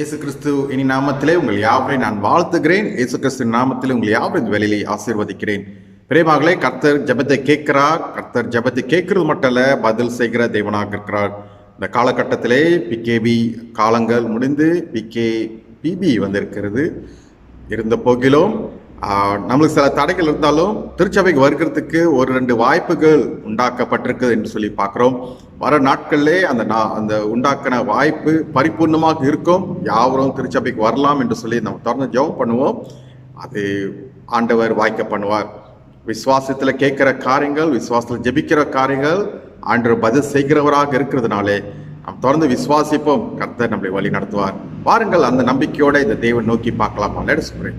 இயேசு கிறிஸ்து இனி நாமத்திலே உங்கள் யாவரையும் நான் வாழ்த்துகிறேன். இயேசு கிறிஸ்து நாமத்திலே உங்கள் யாவரின் வேலையை ஆசீர்வதிக்கிறேன். பிரேமாகளே, கர்த்தர் ஜெபத்தை கேட்கிறார். கர்த்தர் ஜெபத்தை கேட்கறது மட்டும் அல்ல, பதில் செய்கிற தேவனாக இருக்கிறார். இந்த காலகட்டத்திலே பிகேபி காலங்கள் முடிந்து பிகேபிபி வந்திருக்கிறது. இருந்த போகிலும் நம்மளுக்கு சில தடைகள் இருந்தாலும் திருச்சபைக்கு வருகிறதுக்கு ஒரு 2 வாய்ப்புகள் உண்டாக்கப்பட்டிருக்குது என்று சொல்லி பார்க்குறோம். வர நாட்களிலே அந்த உண்டாக்கின வாய்ப்பு பரிபூர்ணமாக இருக்கும். யாவரும் திருச்சபைக்கு வரலாம் என்று சொல்லி நம்ம தொடர்ந்து ஜெபம் பண்ணுவோம். அது ஆண்டவர் வாய்க்க பண்ணுவார். விசுவாசத்தில் கேட்கிற காரியங்கள், விசுவாசத்தில் ஜெபிக்கிற காரியங்கள் ஆண்டவர் பதில் செய்கிறவராக இருக்கிறதுனாலே நாம் தொடர்ந்து விசுவாசிப்போம். கர்த்தர் நம்மளை வழி நடத்துவார். வாருங்கள், அந்த நம்பிக்கையோட இந்த தேவன் நோக்கி பார்க்கலாம். Let's pray.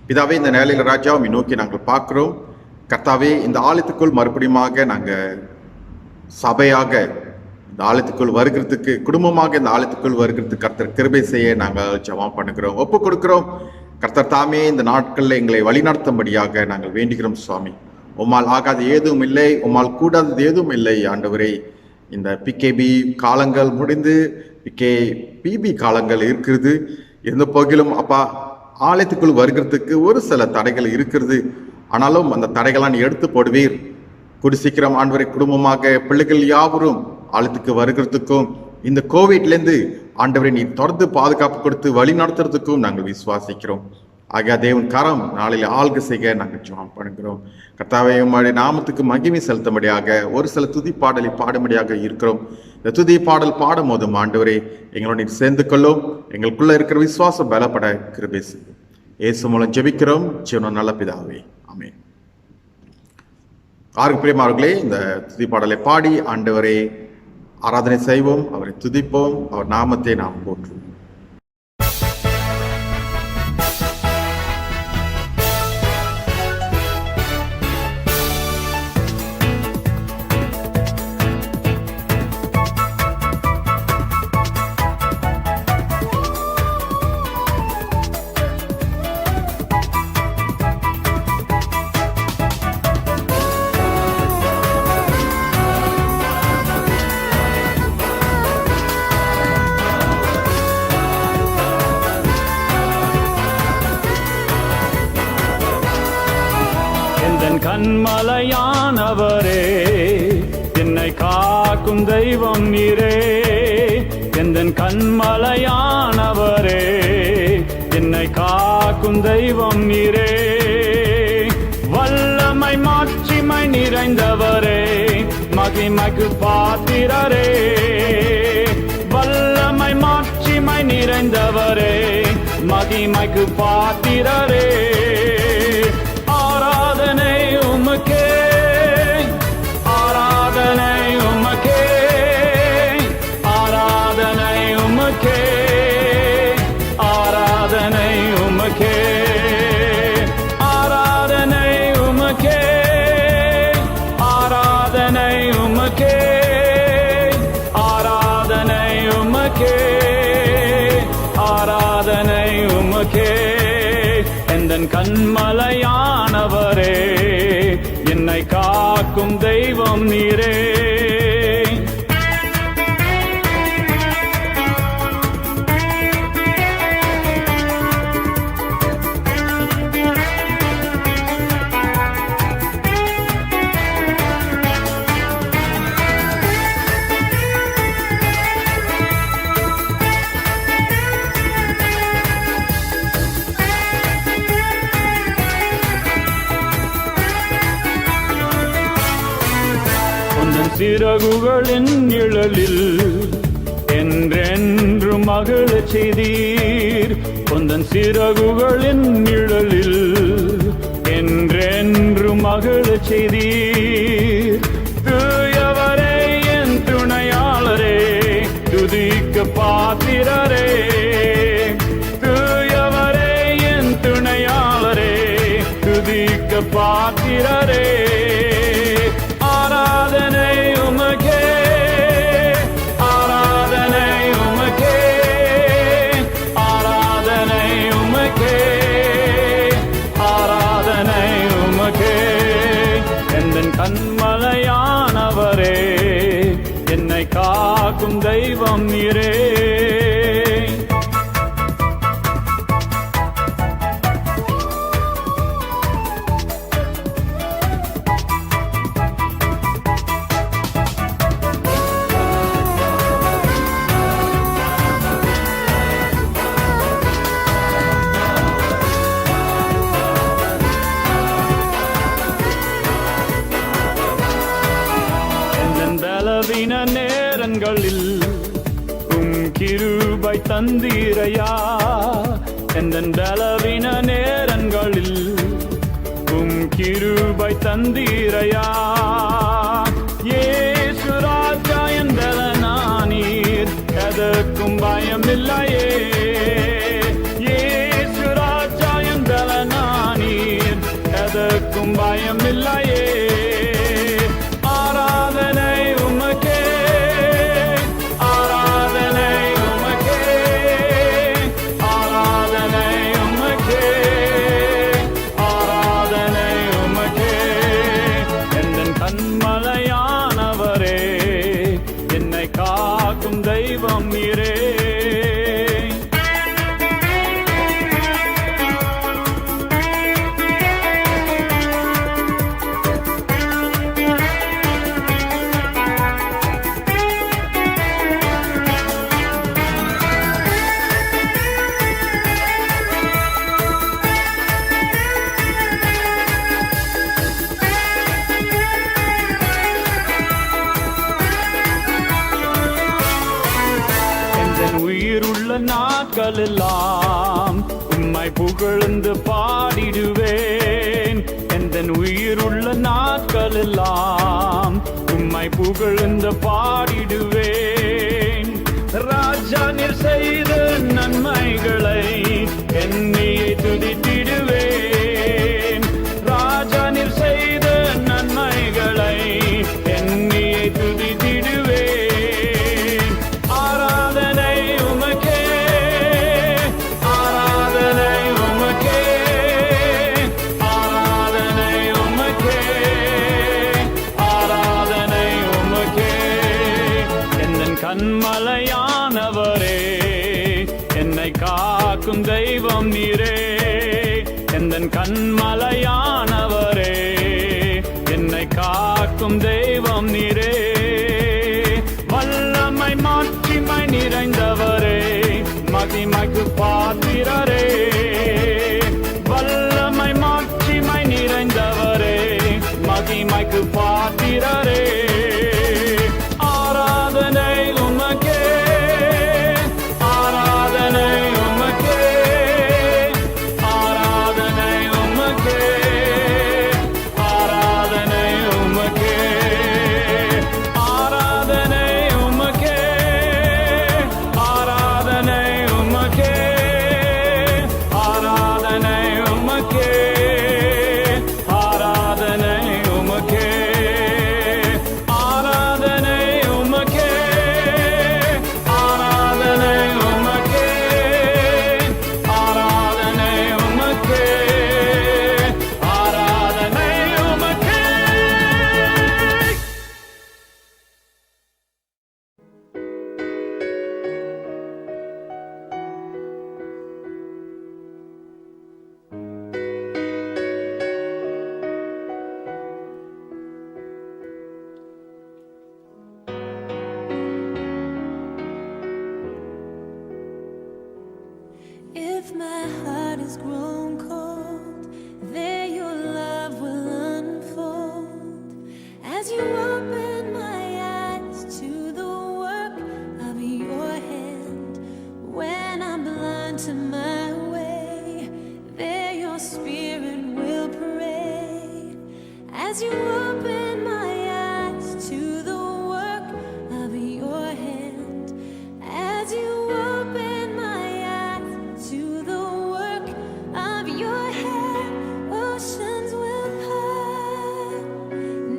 பிதாவே, இந்த நிலையில ராஜாவை நோக்கி நாங்கள் பார்க்கிறோம். கர்த்தாவே, இந்த ஆலயத்துக்குள் மறுபடியுமாக நாங்கள் சபையாக இந்த ஆலயத்துக்குள் வருகிறதுக்கு, குடும்பமாக இந்த ஆலயத்துக்குள் வருகிறதுக்கு கர்த்தர் கிருபை செய்ய நாங்கள் ஜெபம் பண்ணுகிறோம், ஒப்பு கொடுக்கிறோம். கர்த்தர் தாமே இந்த நாட்களில் எங்களை வழிநடத்தும்படியாக நாங்கள் வேண்டுகிறோம். சுவாமி, உம்மால் ஆகாத ஏதும் இல்லை, உம்மால் கூடாதது ஏதும் இல்லை. ஆண்டவரே, இந்த பிகேபி காலங்கள் முடிந்து பிகேபிபி காலங்கள் இருக்கிறது. எந்த போகிலும் அப்பா, ஆலயத்துக்குள் வருகிறதுக்கு ஒரு சில தடைகள் இருக்கிறது. ஆனாலும் அந்த தடைகளாக நீ எடுத்து போடுவீர். கூடி சீக்கிரம் ஆண்டவரை குடும்பமாக பிள்ளைகள் யாவரும் ஆலயத்துக்கு வருகிறதுக்கும் இந்த கோவிட்லேருந்து ஆண்டவரை நீ தொடர்ந்து பாதுகாப்பு கொடுத்து வழி நடத்துறதுக்கும் நாங்கள் விசுவாசிக்கிறோம். ஆகிய தேவன் கரம் நாளையில் ஆள்க செய்ய நாங்கள் ஜெபம் பண்ணுகிறோம். கர்த்தாவே, உம்முடைய நாமத்துக்கு மகிமை செலுத்தும்படியாக ஒரு சில துதி பாடலை பாடும்படியாக இருக்கிறோம். இந்த துதி பாடல் பாடும் போதும் ஆண்டவரே எங்களோட நீர் சேர்ந்து கொள்ளும். எங்களுக்குள்ள இருக்கிற விசுவாசம் பலப்பட கிருபை செய்யும். இயேசு மூலம் ஜெபிக்கிறோம் ஜீவன நல்ல பிதாவே, ஆமென். ஆறு பிரியமானவர்களே, இந்த துதி பாடலை பாடி ஆண்டவரை ஆராதனை செய்வோம், அவரை துதிப்போம், அவர் நாமத்தை நாம் போற்றுவோம். கண்மலையானவரே, என்னை காக்கும் தெய்வம் நீரே. எந்தன் கண்மலையானவரே, என்னை காக்கும் தெய்வம் நீரே. வல்லமை மாட்சிமை நிறைந்தவரே, மகிமைக்கு பாத்திரரே. வல்லமை மாட்சிமை நிறைந்தவரே, மகிமைக்கு பாத்திரரே. ஆராதனை உமக்கே, ஆராதனை உமக்கே, ஆராதனை உமக்கே, ஆராதனை உமக்கே, ஆராதனை உமக்கே, ஆராதனை உமக்கே, ஆராதனை உமக்கே, ஆராதனை உமக்கே. எந்தன் கண்மலையானவரே, என்னை காக்கும் தெய்வம் நீரே. சிறகுகளின் நிழலில் என்றென்று மகிழச் செய்தீர். உந்தன் சிறகுகளின் நிழலில் என்றென்று மகிழச் செய்தீர். தூயவரே, என் துணையாளரே, துதிக்க பாத்திரரே. தூயவரே, என் துணையாளரே, துதிக்க பாத்திரரே. ஆராதனை உமக்கே, ஆராதனை உமக்கே, ஆராதனை உமக்கே, ஆராதனை உமக்கே. எந்தன் கண்மலையானவரே, என்னை காக்கும் தெய்வம் நீரே. பலவீன நேரங்களில் கிருபை தந்தீரையா எந்தன் பலவீன நேரங்களில் கிருபை தந்தீரையா இயேசு ராஜா என்பல நானீர் எதற்கும் பயமில்லையே இயேசு ராஜா என்பல நானீர் எதற்கும் பயமில்லையே ஆராதனை உமக்கே ஆராதனை உமக்கே ஆராதனை உமக்கே ஆராதனை உமக்கே எந்தன் கண்மலையானவரே என்னை காக்கும் தெய்வம் நீரே உயிருள்ள நாட்களெல்லாம் உம்மை புகழ்ந்து பாடிடுவேன் எந்தன் உயிருள்ள நாட்களெல்லாம் உம்மை புகழ்ந்து பாடிடுவேன் ராஜா நீர் செய்த நன்மைகளை எண்ணியை துதித்திடுவேன் ராஜா நீர் செய்த நன்மைகளை எண்ணியை துதித்திடுவேன் கண்மலையானவரே என்னை காக்கும் தெய்வம் நீரே எந்தன் கண்மலையானவரே என்னை காக்கும் தெய்வம் நீரே வல்லமை மாட்சிமை நிறைந்தவரே மகிமைக்கு பாத்திரரே வல்லமை மாட்சிமை நிறைந்தவரே மகிமைக்கு பாத்திரரே ஆராதனை உமக்கே ஆராதனை உமக்கே ஆராதனை உமக்கே ஆராதனை உமக்கே ஆராதனை உமக்கே ஆராதனை உமக்கே ஆராதனை உமக்கே ஆராதனை உமக்கே ஆராதனை உமக்கே ஆராதனை உமக்கே ஆராதனை உமக்கே ஆராதனை உமக்கே If my heart has grown cold, there your love will unfold. As you open my eyes to the work of your hand, when I'm blind to my way, there your spirit will pray. As you open my eyes to the work of your hand, as you open my eyes to the work of your hand, oceans will part,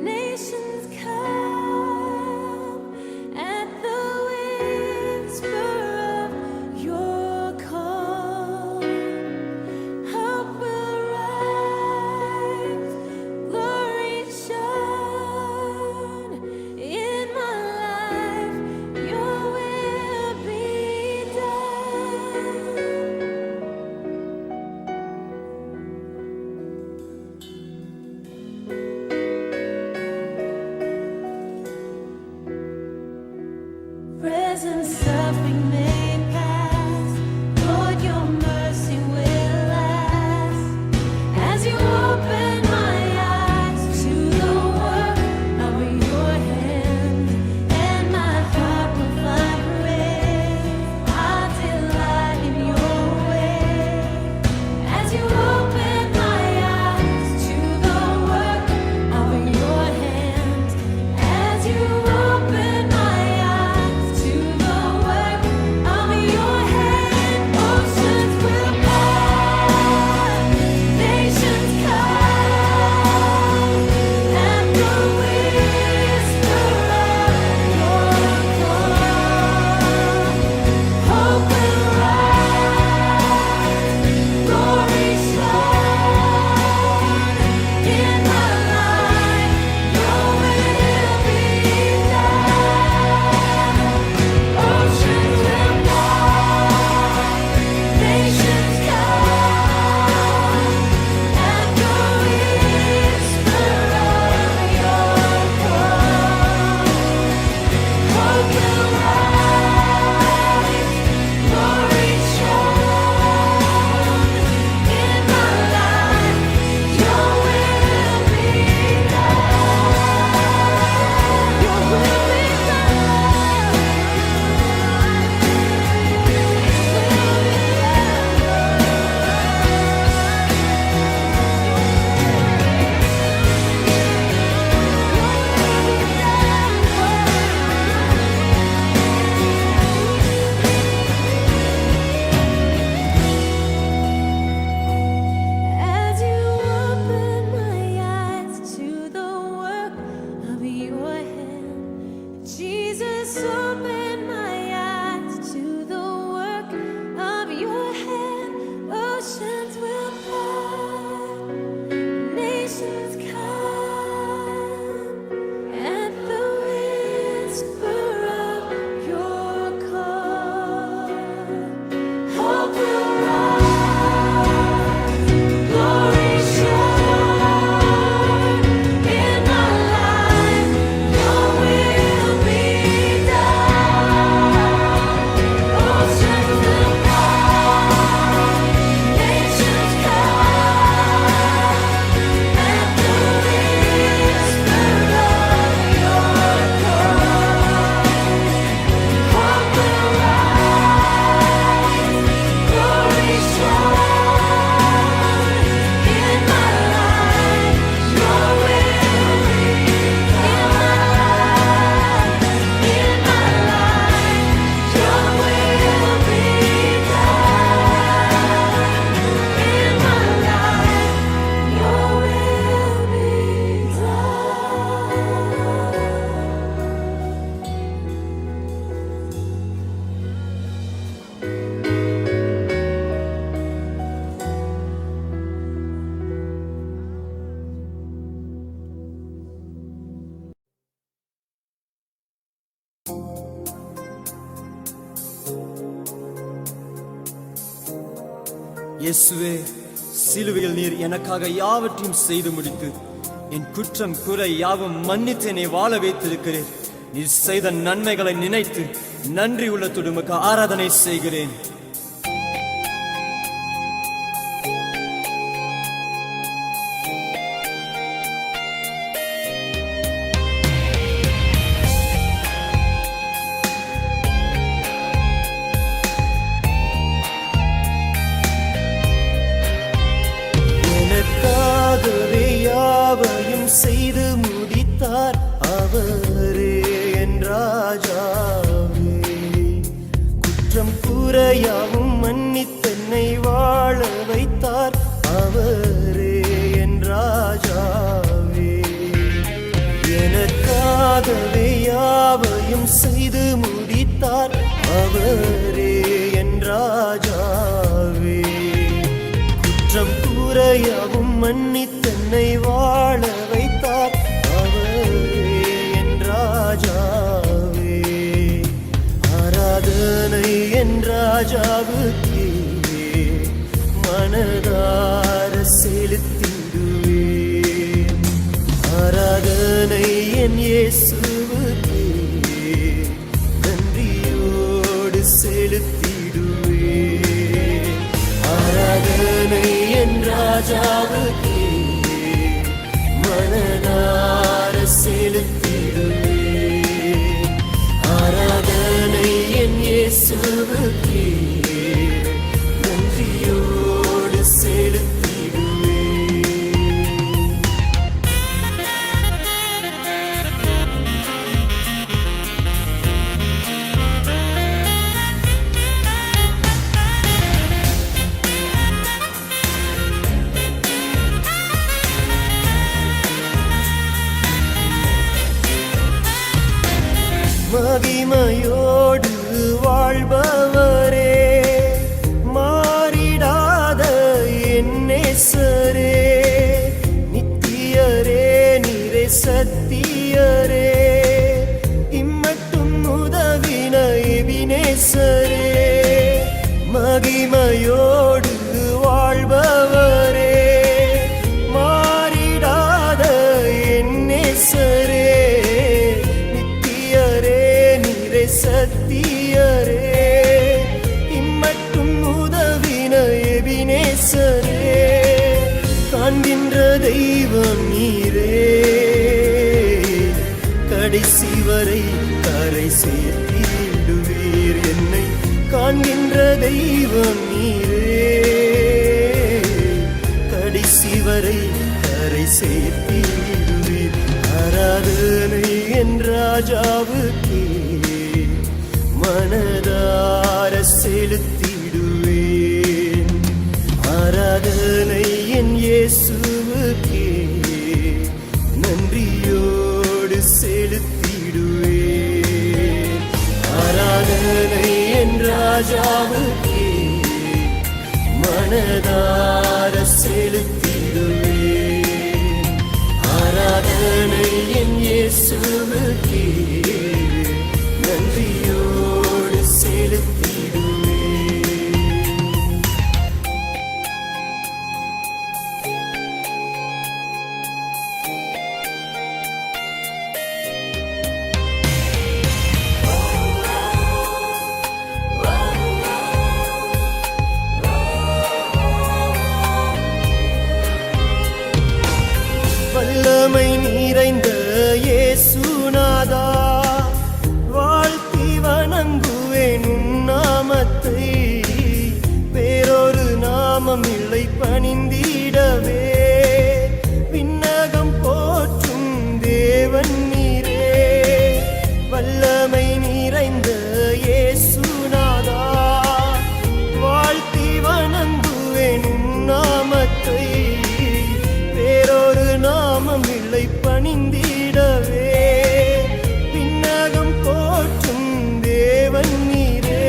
nations come at the whisper of your call. Hope will rise, glory shine. open my eyes to the work of your hand. Oceans will part, nations come at the whisper of your call. Hope will rise, glory shine in my life. Your will be done. Oceans will part, nations come at the whisper of your call. Hope will rise, glory shine in my life. Your will be in my life, in my life. Your will be done in my life. Your will be இயேசுவே, சிலுவையில் நீர் எனக்காக யாவற்றையும் செய்து முடித்து என் குற்றம் குறை யாவும் மன்னித்து என்னை வாழ வைத்திருக்கிறேன். நீர் செய்த நன்மைகளை நினைத்து நன்றி உள்ளத்துடன் உமக்கு ஆராதனை செய்கிறேன். எனக்காகவே யாவையும் செய்து முடித்தார் அவரே என் ராஜாவே. குற்றம் குறையாவும் மன்னித்தென்னை வாழ வைத்தார் அவரே என் ராஜாவே. எனக்காகவே யாவையும் செய்து முடித்தார் அவரே என் ராஜாவே. குற்றம் குறையாவும் மன்னித்தென்னை வாழ வைத்தார் அவரே என் ராஜாவே. ஆராதனை என் ராஜாவுக்கே மனதார செலுத்திடுவேன். ஆராதனை என் இயேசுவுக்கே நன்றியோடு செலுத்திடுவேன். ஆராதனை என் ராஜாவுக்கே மனதார செலுத்திடுவேன். ஆராதனை என் இயேசுவுக்கே நன்றியோடு செலுத்திடுவேன். மகிமையோடு வாழ்பவரே, மாறிடாத என் நேசரே, நித்தியரே நீரே சத்தியரே, இம்மட்டும் உதவின எபினேசரே. மகிமையோடு வாழ்பவரே, மாறிடாத என் நேசரே, சத்தியரே, இம்மட்டும் உதவின எபினேசரே. காண்கின்ற தெய்வம் நீரே, கடைசி வரை கரை சேர்த்திடுவீர் என்னை. காண்கின்ற தெய்வம் நீரே, கடைசி வரை கரை சேர்த்திடுவீர். ஆராதனை என் ராஜாவுக்கே மனதார செலுத்திடுவேன். ஆராதனை என் இயேசுவுக்கே நன்றியோடு செலுத்திடுவேன். ஆராதனை என் ராஜாவுக்கே மனதார செலுத்திடுவேன். ஆராதனை என் இயேசுவுக்கே நன்றியோடு செலுத்திடுவேன். வல்லமை நிறைந்த இயேசுநாதா, வாழ்த்தி வணங்குவேன் உம் நாமத்தை. வேறொரு நாமம் இல்லை பணிந்திடவே, விண்ணகம் போற்றும் தேவன் நீரே. வல்லமை நிறைந்த இயேசுநாதா, வாழ்த்தி வணங்குவேன் உம் நாமத்தை. வேறொரு நாமம் இல்லை பணிந்திடவே, விண்ணகம் போற்றும் தேவன் நீரே.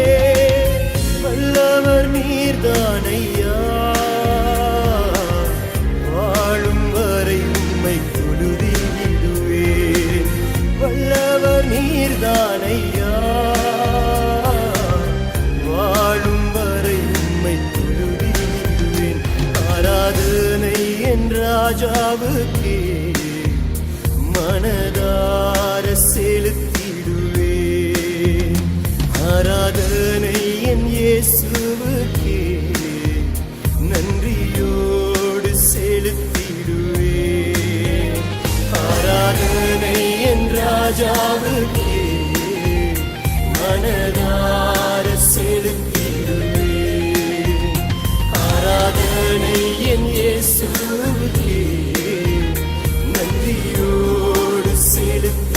வல்லவர் நீர்தானையா, வாழும் வரை உம்மை தொழுதிடுவேன். வல்லவர் நீர்தானையா, வாழும் வரை உம்மை தொழுதிடுவேன். ஆராதனை என் ராஜாவுக்கே மனதார செலுத்திடுவேன். ஆராதனை என் இயேசுவுக்கே நன்றியோடு செலுத்திடுவேன். ஆராதனை என் ராஜாவுக்கே மனதார செலுத்திடுவேன். ஆராதனை என் இயேசுவுக்கே நன்றியோடு செலுத்திடுவேன்.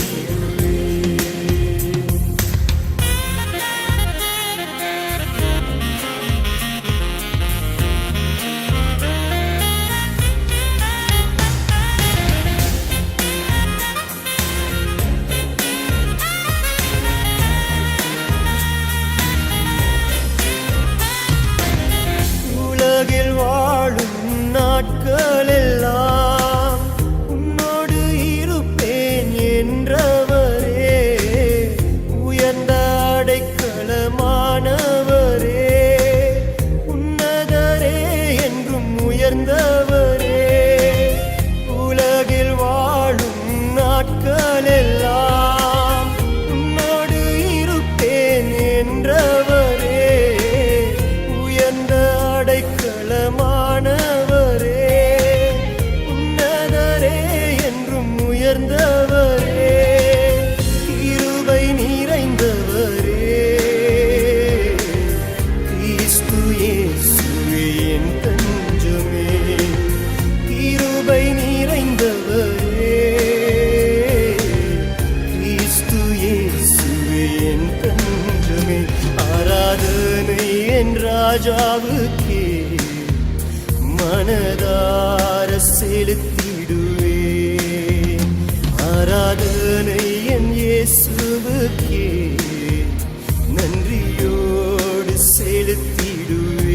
உலகில் வாழும் நாட்களெல்லாம் உன்னோடு இருப்பேன் என்றவரே. உயர்ந்த அடைக்கலமானவரே, உன்னதரே என்றும் உயர்ந்தவரே. உலகில் வாழும் நாட்களெல்லாம் உன்னோடு இருப்பேன் என்றவரே. உயர்ந்த அடைக்கலமானவரே, உன்னதரே என்றும் உயர்ந்தவரே. கிருபை நிறைந்தவரே, கிறிஸ்து இயேசுவே என் தஞ்சமே. கிருபை நிறைந்தவரே, கிறிஸ்து இயேசுவே என் தஞ்சமே. ஆராதனை என் ராஜாவுக்கே மனதார செலுத்திடுவேன். ஆராதனை என் இயேசுவுக்கே நன்றியோடு செலுத்திடுவேன்.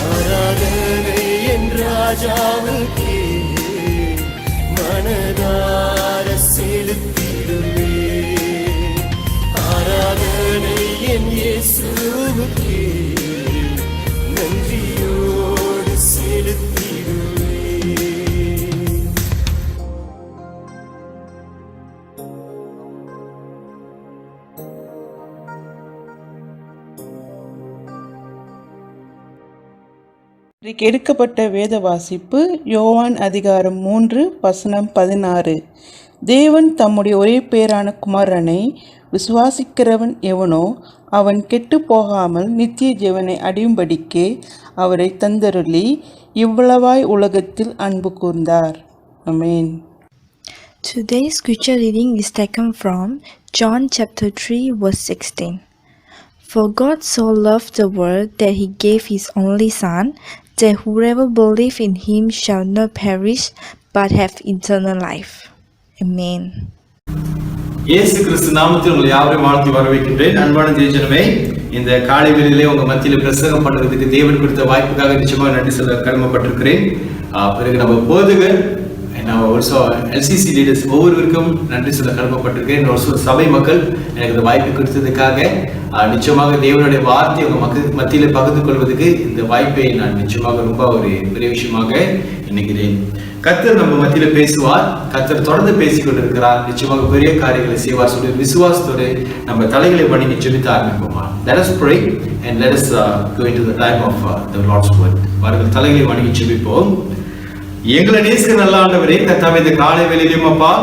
ஆராதனை என் ராஜாவுக்கே மனதார செலுத்திடுவேன். ஆராதனை என் இயேசுவுக்கே நன்றியோடு செலுத்திடுவேன். இன்றைக்கு எடுக்கப்பட்ட வேத வாசிப்பு யோவான் அதிகாரம் 3 வசனம் 16. தேவன் தம்முடைய ஒரே பேரான குமாரனை விசுவாசிக்கிறவன் எவனோ அவன் கெட்டு போகாமல் நித்திய ஜீவனை அடையும்படிக்கே அவரை தந்தருளி இவ்வளவாய் உலகத்தில் அன்பு கூர்ந்தார். ஆமென். Today's scripture reading is taken from John chapter 3 verse 16. For God so loved the world that he gave his only Son, that whoever believes in him shall not perish but have eternal life. Amen. இயேசு கிறிஸ்து நாமத்தில் உங்களை யாவரையும் வாழ்த்தி வரவேற்கின்றேன். அன்பான தேவஜனமே, இந்த காலை வேளையிலே உங்க மத்தியில பிரசங்கம் பண்றதுக்கு தேவன் கொடுத்த வாய்ப்புக்காக நிச்சயமாக நன்றி சொல்ல கடமைப்பட்டிருக்கிறேன். பிறகு நம்ம போதுகர் LCC லீடர்ஸ் ஒவ்வொருவருக்கும் நன்றி சொல்ல கடமைப்பட்டிருக்கிறேன். ஒரு சபை மக்கள் எனக்கு இந்த வாய்ப்பு கொடுத்ததுக்காக நிச்சயமாக தேவனுடைய வார்த்தை உங்க மத்தியில பகிர்ந்து கொள்வதற்கு இந்த வாய்ப்பை நான் நிச்சயமாக ரொம்ப ஒரு பெரிய விஷயமாக நினைக்கிறேன். கர்த்தர் நம்ம மத்தியில பேசுவார். கர்த்தர் தொடர்ந்து பேசிக் கொண்டிருக்கிறார். நிச்சயமாக பெரிய காரியங்களை செய்வார் சொல்லி விசுவாசத்தோடு நம்ம தலைகளை வணங்கி ஜெபிக்க ஆரம்பிப்போமா? Let us pray and let us go into the time of the Lord's word. வாருங்கள் தலைகளை வணங்கி ஜெபிப்போம். எங்களை நேசிக்கிற நல்ல ஆண்டவரே, கர்த்தாவே இந்த காலை வேளையிலும் அப்பா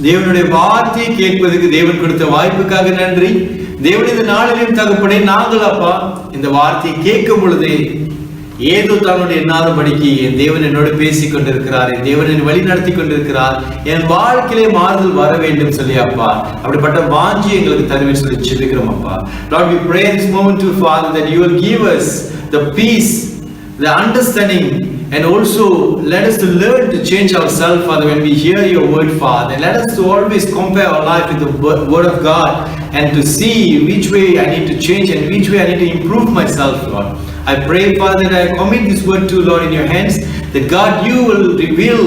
தேவனுடைய வார்த்தையை கேட்பதற்கு தேவன் கொடுத்த வாய்ப்புக்காக நன்றி. தேவன் இந்த நாளிலும் தகப்பனே, நாங்கள் அப்பா இந்த வார்த்தையை கேட்கும் பொழுது ஏதோ தன்னுடைய எண்ணாதபடிக்கு என் தேவன் என்னோடு பேசிக் கொண்டிருக்கிறார், என் தேவன் என்னை வழி நடத்தி கொண்டிருக்கிறார், என் வாழ்க்கையிலே மாறுதல் வர வேண்டும் சொல்லி அப்பா அப்படிப்பட்ட வாஞ்சி எங்களுக்கு தருவேன் சொல்லி ஜெபிக்கிறோம் அப்பா. Lord, we pray this moment to Father that you will give us the peace, the understanding, and also let us to learn to change ourselves, Father, when we hear your word, Father. Let us to always compare our life with the word of God and to see which way I need to change and which way I need to improve myself, Lord. I pray, Father, that I commit this word to, Lord, in your hands, that God, you will reveal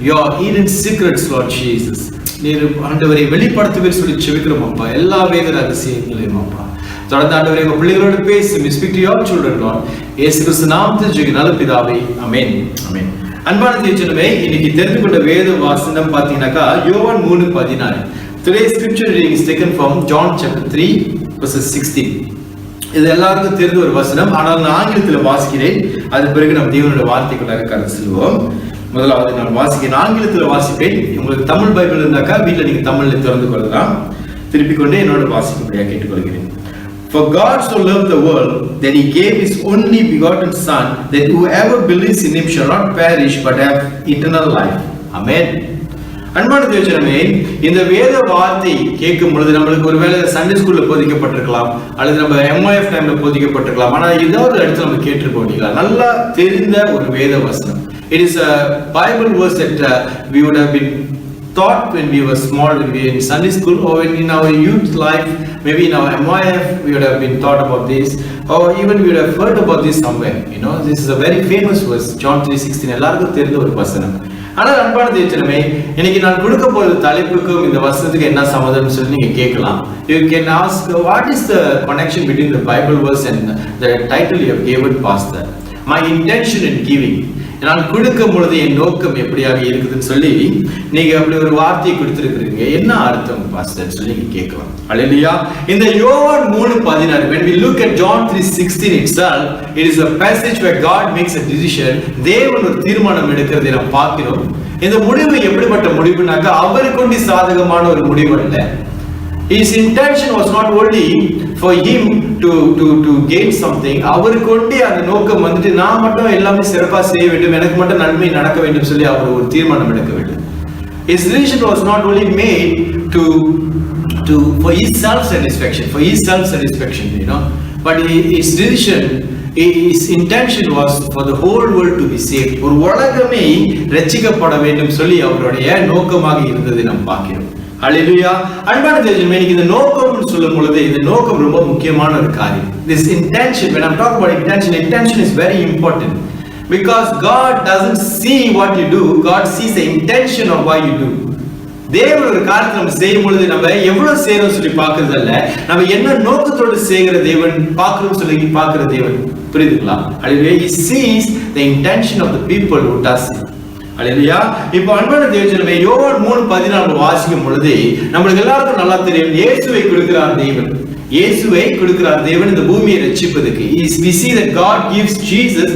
your hidden secrets, Lord Jesus. நீர் ஆண்டவரை வெளிப்படுத்துவீர் சொல்லி ஜெபிக்கிறோம் அப்பா. எல்லா வேத ரகசியங்களையும் அப்பா தொடர்ந்து ஆண்டவரே உங்க பிள்ளைகளோடு பேசும். Speak to your children, Lord. இயேசு கிறிஸ்து நாமத்தில் ஜெபிக்கிறேன் நல்ல பிதாவே, ஆமென். ஆமென். அன்பான தேவஜனமே, இன்னைக்கு தெரிந்து கொண்ட வேத வாசனம் பாத்தீங்கன்னாக்கா யோவான் 3:16. Today's scripture reading is taken from John chapter 3 verses 16. இது எல்லாருக்கும் தெரிந்த ஒரு வசனம், ஆனால் நான் ஆங்கிலத்தில் வாசிக்கிறேன். அது பிறகு நம்ம தேவனுடைய வார்த்தைக்குள்ளாக கடந்து செல்வோம். முதலாவது நான் வாசிக்கிறேன், ஆங்கிலத்தில் வாசிப்பேன். உங்களுக்கு தமிழ் பைபிள் இருந்தாக்கா வீட்டில் நீங்க தமிழ்ல திறந்து கொள்ளலாம். திருப்பிக் கொண்டே என்னோட வாசிக்கும்படியாக கேட்டுக்கொள்கிறேன். For God so loved the world that he gave his only begotten Son, that whoever believes in him shall not perish but have eternal life. Amen. அன்பான தேவஜனமே, இந்த வேத வார்த்தை கேட்கும் பொழுது நம்மளுக்கு ஒருவேளை சண்டே ஸ்கூல்ல போதிக்கப்பட்டிருக்கலாம், அல்லது நம்ம MYF டைம்ல போதிக்கப்பட்டிருக்கலாம். ஆனா ஏதாவது இடத்துல நம்ம கேட்டிருப்போம் இல்லைங்களா? நல்லா தெரிந்த ஒரு வேத வசனம். It is a Bible verse that we would have been taught when we were small, when we were in Sunday school, or when in our youth life, maybe in our MYF we would have been taught about this, or even we would have heard about this somewhere. You know, this is a very famous verse, John 3:16. எல்லாருக்கும் தெரிந்த ஒரு வசனம். ஆனால் அன்பான தேவஜனமே, இன்னைக்கு நான் கொடுக்க போற தலைப்புக்கும் இந்த வசனத்துக்கு என்ன சம்பந்தம் சொல்லி நீங்க கேட்கலாம். You can ask, what is the connection between the Bible verse and the title you have given, Pastor? My intention in giving. நான் கொடுக்கும் பொழுது என் நோக்கம் எப்படியாக இருக்குதுன்னு சொல்லி நீங்க அப்படி ஒரு வார்த்தையை கொடுத்திருக்கிறீங்க. என்ன அர்த்தம் பாஸ்டர் சொல்லி நீங்க கேட்கலாம். அல்லேலூயா. இந்த யோவான் 3:16, when we look at John 3:16 itself, it is a passage where God makes a decision. தேவன் ஒரு தீர்மானம் எடுக்கிறதை நாம் பார்க்கிறோம். இந்த முடிவு எப்படிப்பட்ட முடிவுனாக்கா அவருக்கு கொண்டு சாதகமான ஒரு முடிவு அல்ல. His intention was not only for him to gain something. அவருக்கு கொண்டு அந்த நோக்கம் வந்துட்டு நான் மட்டும் எல்லாமே சிறப்பா செய்ய வேண்டும், எனக்கு மட்டும் நன்மை நடக்க வேண்டும் சொல்லி அவர் ஒரு தீர்மானம் எடுக்க வேண்டும். His decision was not only made for his self satisfaction, you know, but his decision, his intention was for the whole world to be saved. ஒரு உலகமே ரட்சிக்கப்பட வேண்டும் சொல்லி அவருடைய நோக்கமாக இருந்ததை நாம் பார்க்கிறோம். ஹல்லேலூயா. அன்பான தேவஜனமே, இந்த நோக்கம் சொல்லும் பொழுது இந்த நோக்கம் ரொம்ப முக்கியமான ஒரு காரியம். This intention, when I'm talking about intention is very important, because God doesn't see what you do, God sees the intention of what you do. தேவன் ஒரு காரியத்தை நம்ம செய்யும் பொழுது நம்ம எவ்வளவு செய்யறோம் சொல்லி பார்க்கறது அல்ல, நம்ம என்ன நோக்கத்தோடு செய்கிற தேவன் பார்க்கிறோம் சொல்லி பார்க்கிற தேவன். புரியுதுங்களா? ஹல்லேலூயா. He sees the intention of the people who does it. அல்லேலூயா. இப்போ அன்பான தேவஜனமே, யோவான் 3:14 வாசிக்கும் பொழுது நம்மளுக்கு எல்லாருக்கும் நல்லா தெரியும், இயேசுவை கொடுக்கிறார் தேவன். இயேசுவை கொடுக்கிறார் தேவன் இந்த பூமியை ரட்சிப்பதற்கு. We see that God gives Jesus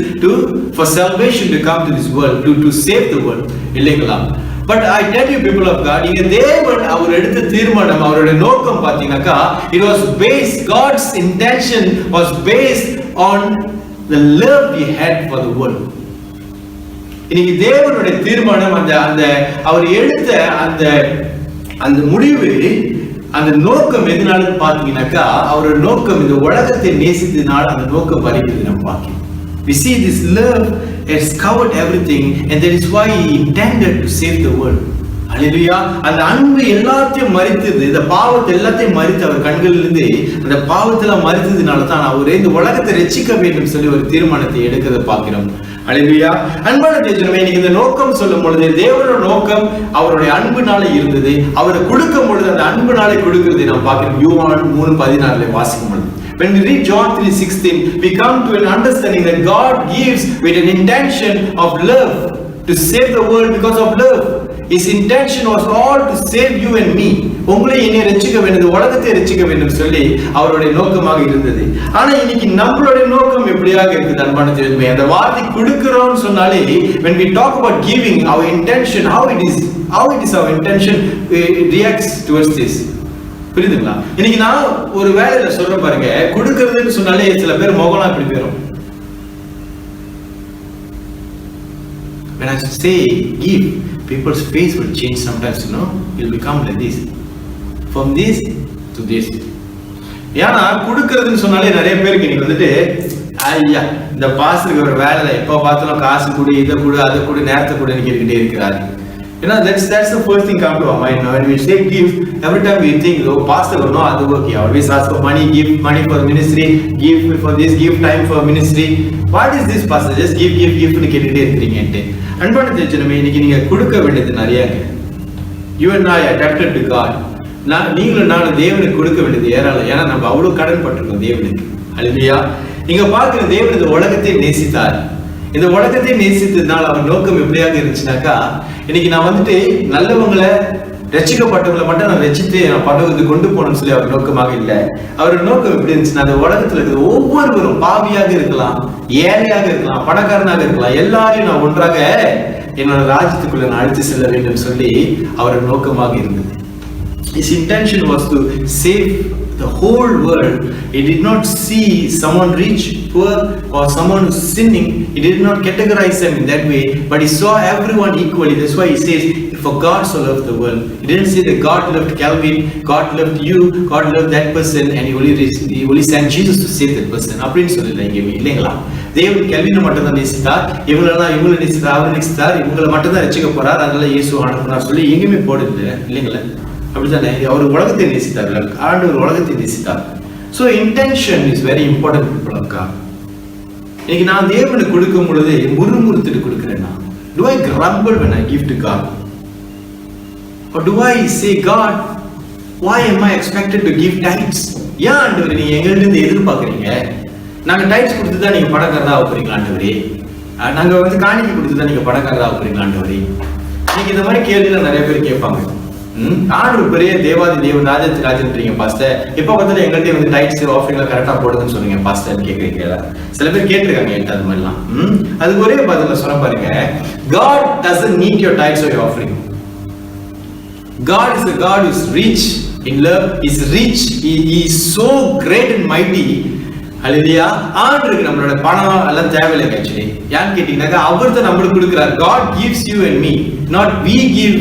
for salvation to come to this world, to save the world. இல்லைங்களா? But I tell you, people of God, இங்க தேவன் அவர் எடுத்த தீர்மானம், அவருடைய நோக்கம் பார்த்தீங்கன்னாக்கா, it was based, God's intention was based on the love he had for the world. இன்னைக்கு தேவனுடைய தீர்மானம், அந்த அவர் எடுத்த அந்த முடிவு, அந்த நோக்கம் எதனால பாத்தீங்கன்னாக்கா, அவரோட நோக்கம் இந்த உலகத்தை நேசித்ததினால அந்த நோக்கம் வருகிறது நம்ம பார்க்கிறோம். We see this love has covered everything, and that is why he intended to save the world. அல்லேலூயா. அந்த அன்பு எல்லாத்தையும் மறித்தது, இந்த பாவத்தை எல்லாத்தையும் மறித்து அவர் கண்களிலிருந்து அந்த பாவத்தெல்லாம் மறித்ததுனால தான் அவரே இந்த உலகத்தை ரட்சிக்க வேண்டும் சொல்லி ஒரு தீர்மானத்தை எடுக்கிறத பார்க்கிறோம். அல்லேலூயா. அன்பான தேவனே, இன்னைக்கு இந்த நோக்கம் சொல்லும் பொழுது தேவனோட நோக்கம் அவருடைய அன்புனால இருந்தது. அவரை கொடுக்கும் பொழுது அந்த அன்புனாலே கொடுக்கிறதை நாம் பார்க்கிறோம். யோவான் 3:16 வாசிக்கும் பொழுது, when we read John 3:16, we come to an understanding that God gives with an intention of love to save the world because of love. His intention was all to save you and me. உங்களை என்னை ரட்சிக்க வேண்டும், உலகத்தை ரட்சிக்க வேண்டும் சொல்லி அவருடைய நோக்கமாக இருந்தது. ஆனா இன்னைக்கு நம்மளுடைய நோக்கம் எப்படியாக இருக்குது அன்பான தேவனே? அந்த வார்த்தை கொடுக்கிறோம்னு சொன்னாலே, when we talk about giving, our intention, how it is our intention reacts towards this. புரியுதுங்களா? இன்னைக்கு நான் ஒரு வேலையில சொல்ற பாருங்க, கொடுக்கிறதுன்னு சொன்னாலே சில பேர் முகலாம் இப்படி போயிடும். When I say give, people's face will change sometimes, you know. It will become like this, from this to this. ஏன்னா கொடுக்கிறதுன்னு சொன்னாலே நிறைய பேருக்கு இன்னைக்கு வந்துட்டு, ஐயா இந்த பாஸ்டருக்கு ஒரு வேலையில எப்போ பார்த்தாலும் காசு கொடு, இதை கொடு, அதை கொடு, நேரத்தை கொடுன்னு கேட்டுக்கிட்டே இருக்கிறாரு. You know, that's the first thing come to our mind. Now, when we say give, every time we think, oh, pastor will know other work. He always ask for money, give money for ministry, give for this, give time for ministry. What is this, pastor? Just give னு கேட்டுட்டே இருக்கிறீங்கன்ட்டு. அன்பான தேவனே, இன்னைக்கு நீங்க கொடுக்க வேண்டியது நிறைய. You and I are adapted to God. நீங்களும் நானும் தேவனுக்கு கொடுக்க வேண்டியது ஏராளம். ஏன்னா நம்ம அவ்வளவு கடன் பட்டிருக்கோம் தேவனுக்கு. அல்லேலூயா. நீங்க பார்க்கிற தேவன் இந்த உலகத்தை நேசித்தார். இந்த உலகத்தை நேசித்ததுனால அவர் நோக்கம் எப்படியாக இருந்துச்சுனாக்கா, இன்னைக்கு நான் வந்துட்டு நல்லவங்களை, ரட்சிக்கப்பட்டவங்களை மட்டும் நான் ரட்சித்து நான் பரலோகத்துக்கு கொண்டு போகணும்னு சொல்லி அவர் நோக்கமாக இல்லை. அவரோட நோக்கம் எப்படி இருந்துச்சுன்னா, அந்த உலகத்துல இருக்கிற ஒவ்வொருவரும் பாவியாக இருக்கலாம், ஏழையாக இருக்கலாம், பணக்காரனாக இருக்கலாம், எல்லாரையும் நான் ஒன்றாக என்னோட ராஜ்யத்துக்குள்ள நான் அழைத்து செல்ல வேண்டும் சொல்லி அவரோட நோக்கமாக இருந்தது. His intention was to save the whole world. He did not see someone rich, poor, or someone sinning. He did not categorize them in that way, but he saw everyone equally. That's why he says, for God so loved the world. He didn't say that God loved Calvin, God loved you, God loved that person, and he only sent Jesus to save that person. அப்படின்னு சொல்லல இங்கே இல்லைங்களா? தேவன் கெல்வினை மட்டும் தான் நேசித்தார், இவங்களை நேசித்தார், அவரை நேசித்தார், இவங்களை மட்டும் தான் ரட்சிக்க போறார், அதனால இயேசு அனுப்புனார் சொல்லி எங்கேயுமே போடுது இல்லைங்களா? அப்படித்தானே? அவர் உலகத்தை நேசித்தார்கள், ஆண்டவர் உலகத்தை நேசித்தார். So intention is very important people of God. இன்னைக்கு நான் தேவனுக்கு கொடுக்கும் பொழுது முறுமுறுத்துட்டு கொடுக்கிறேன்னா, do I grumble when I give to God? Or do I say, God, why am I expected to give tithes? ஏன் ஆண்டவரே நீங்க எங்கள்ட்ட இருந்து எதிர்பார்க்கறீங்க? நாங்க டைட்ஸ் கொடுத்து தான் நீங்க பணக்காரரா ஆகுறீங்களா ஆண்டவரே? நாங்க வந்து காணிக்கை கொடுத்து தான் நீங்க பணக்காரரா ஆகுறீங்களா ஆண்டவரே? இன்னைக்கு இந்த மாதிரி கேள்விலாம் நிறைய பேர் கேட்பாங்க. ஆண்டவர் பெரிய தேவாதி தேவன் ராஜத்து ராஜன்றீங்க பாஸ்டர், எப்ப பார்த்தாலும் எங்கள்கிட்ட வந்து டைட்ஸ் ஆஃபரிங்லாம் கரெக்டா போடுதுன்னு சொன்னீங்க பாஸ்டர் கேட்குறீங்க. சில பேர் கேட்டிருக்காங்க என்கிட்ட அது மாதிரிலாம். அதுக்கு ஒரே பதில சொல்ல பாருங்க, God doesn't need your tithes or your offering. God is a God who is rich in love. He is rich. He is so great and mighty. அல்லேலூயா. ஆண்டவருக்கு நம்மளோட பணம் எல்லாம் தேவையில்லை. ஆக்சுவலி ஏன்னு கேட்டீங்கன்னாக்கா, அவர் தான் நம்மளுக்கு கொடுக்குறார். God gives you and me, not we give.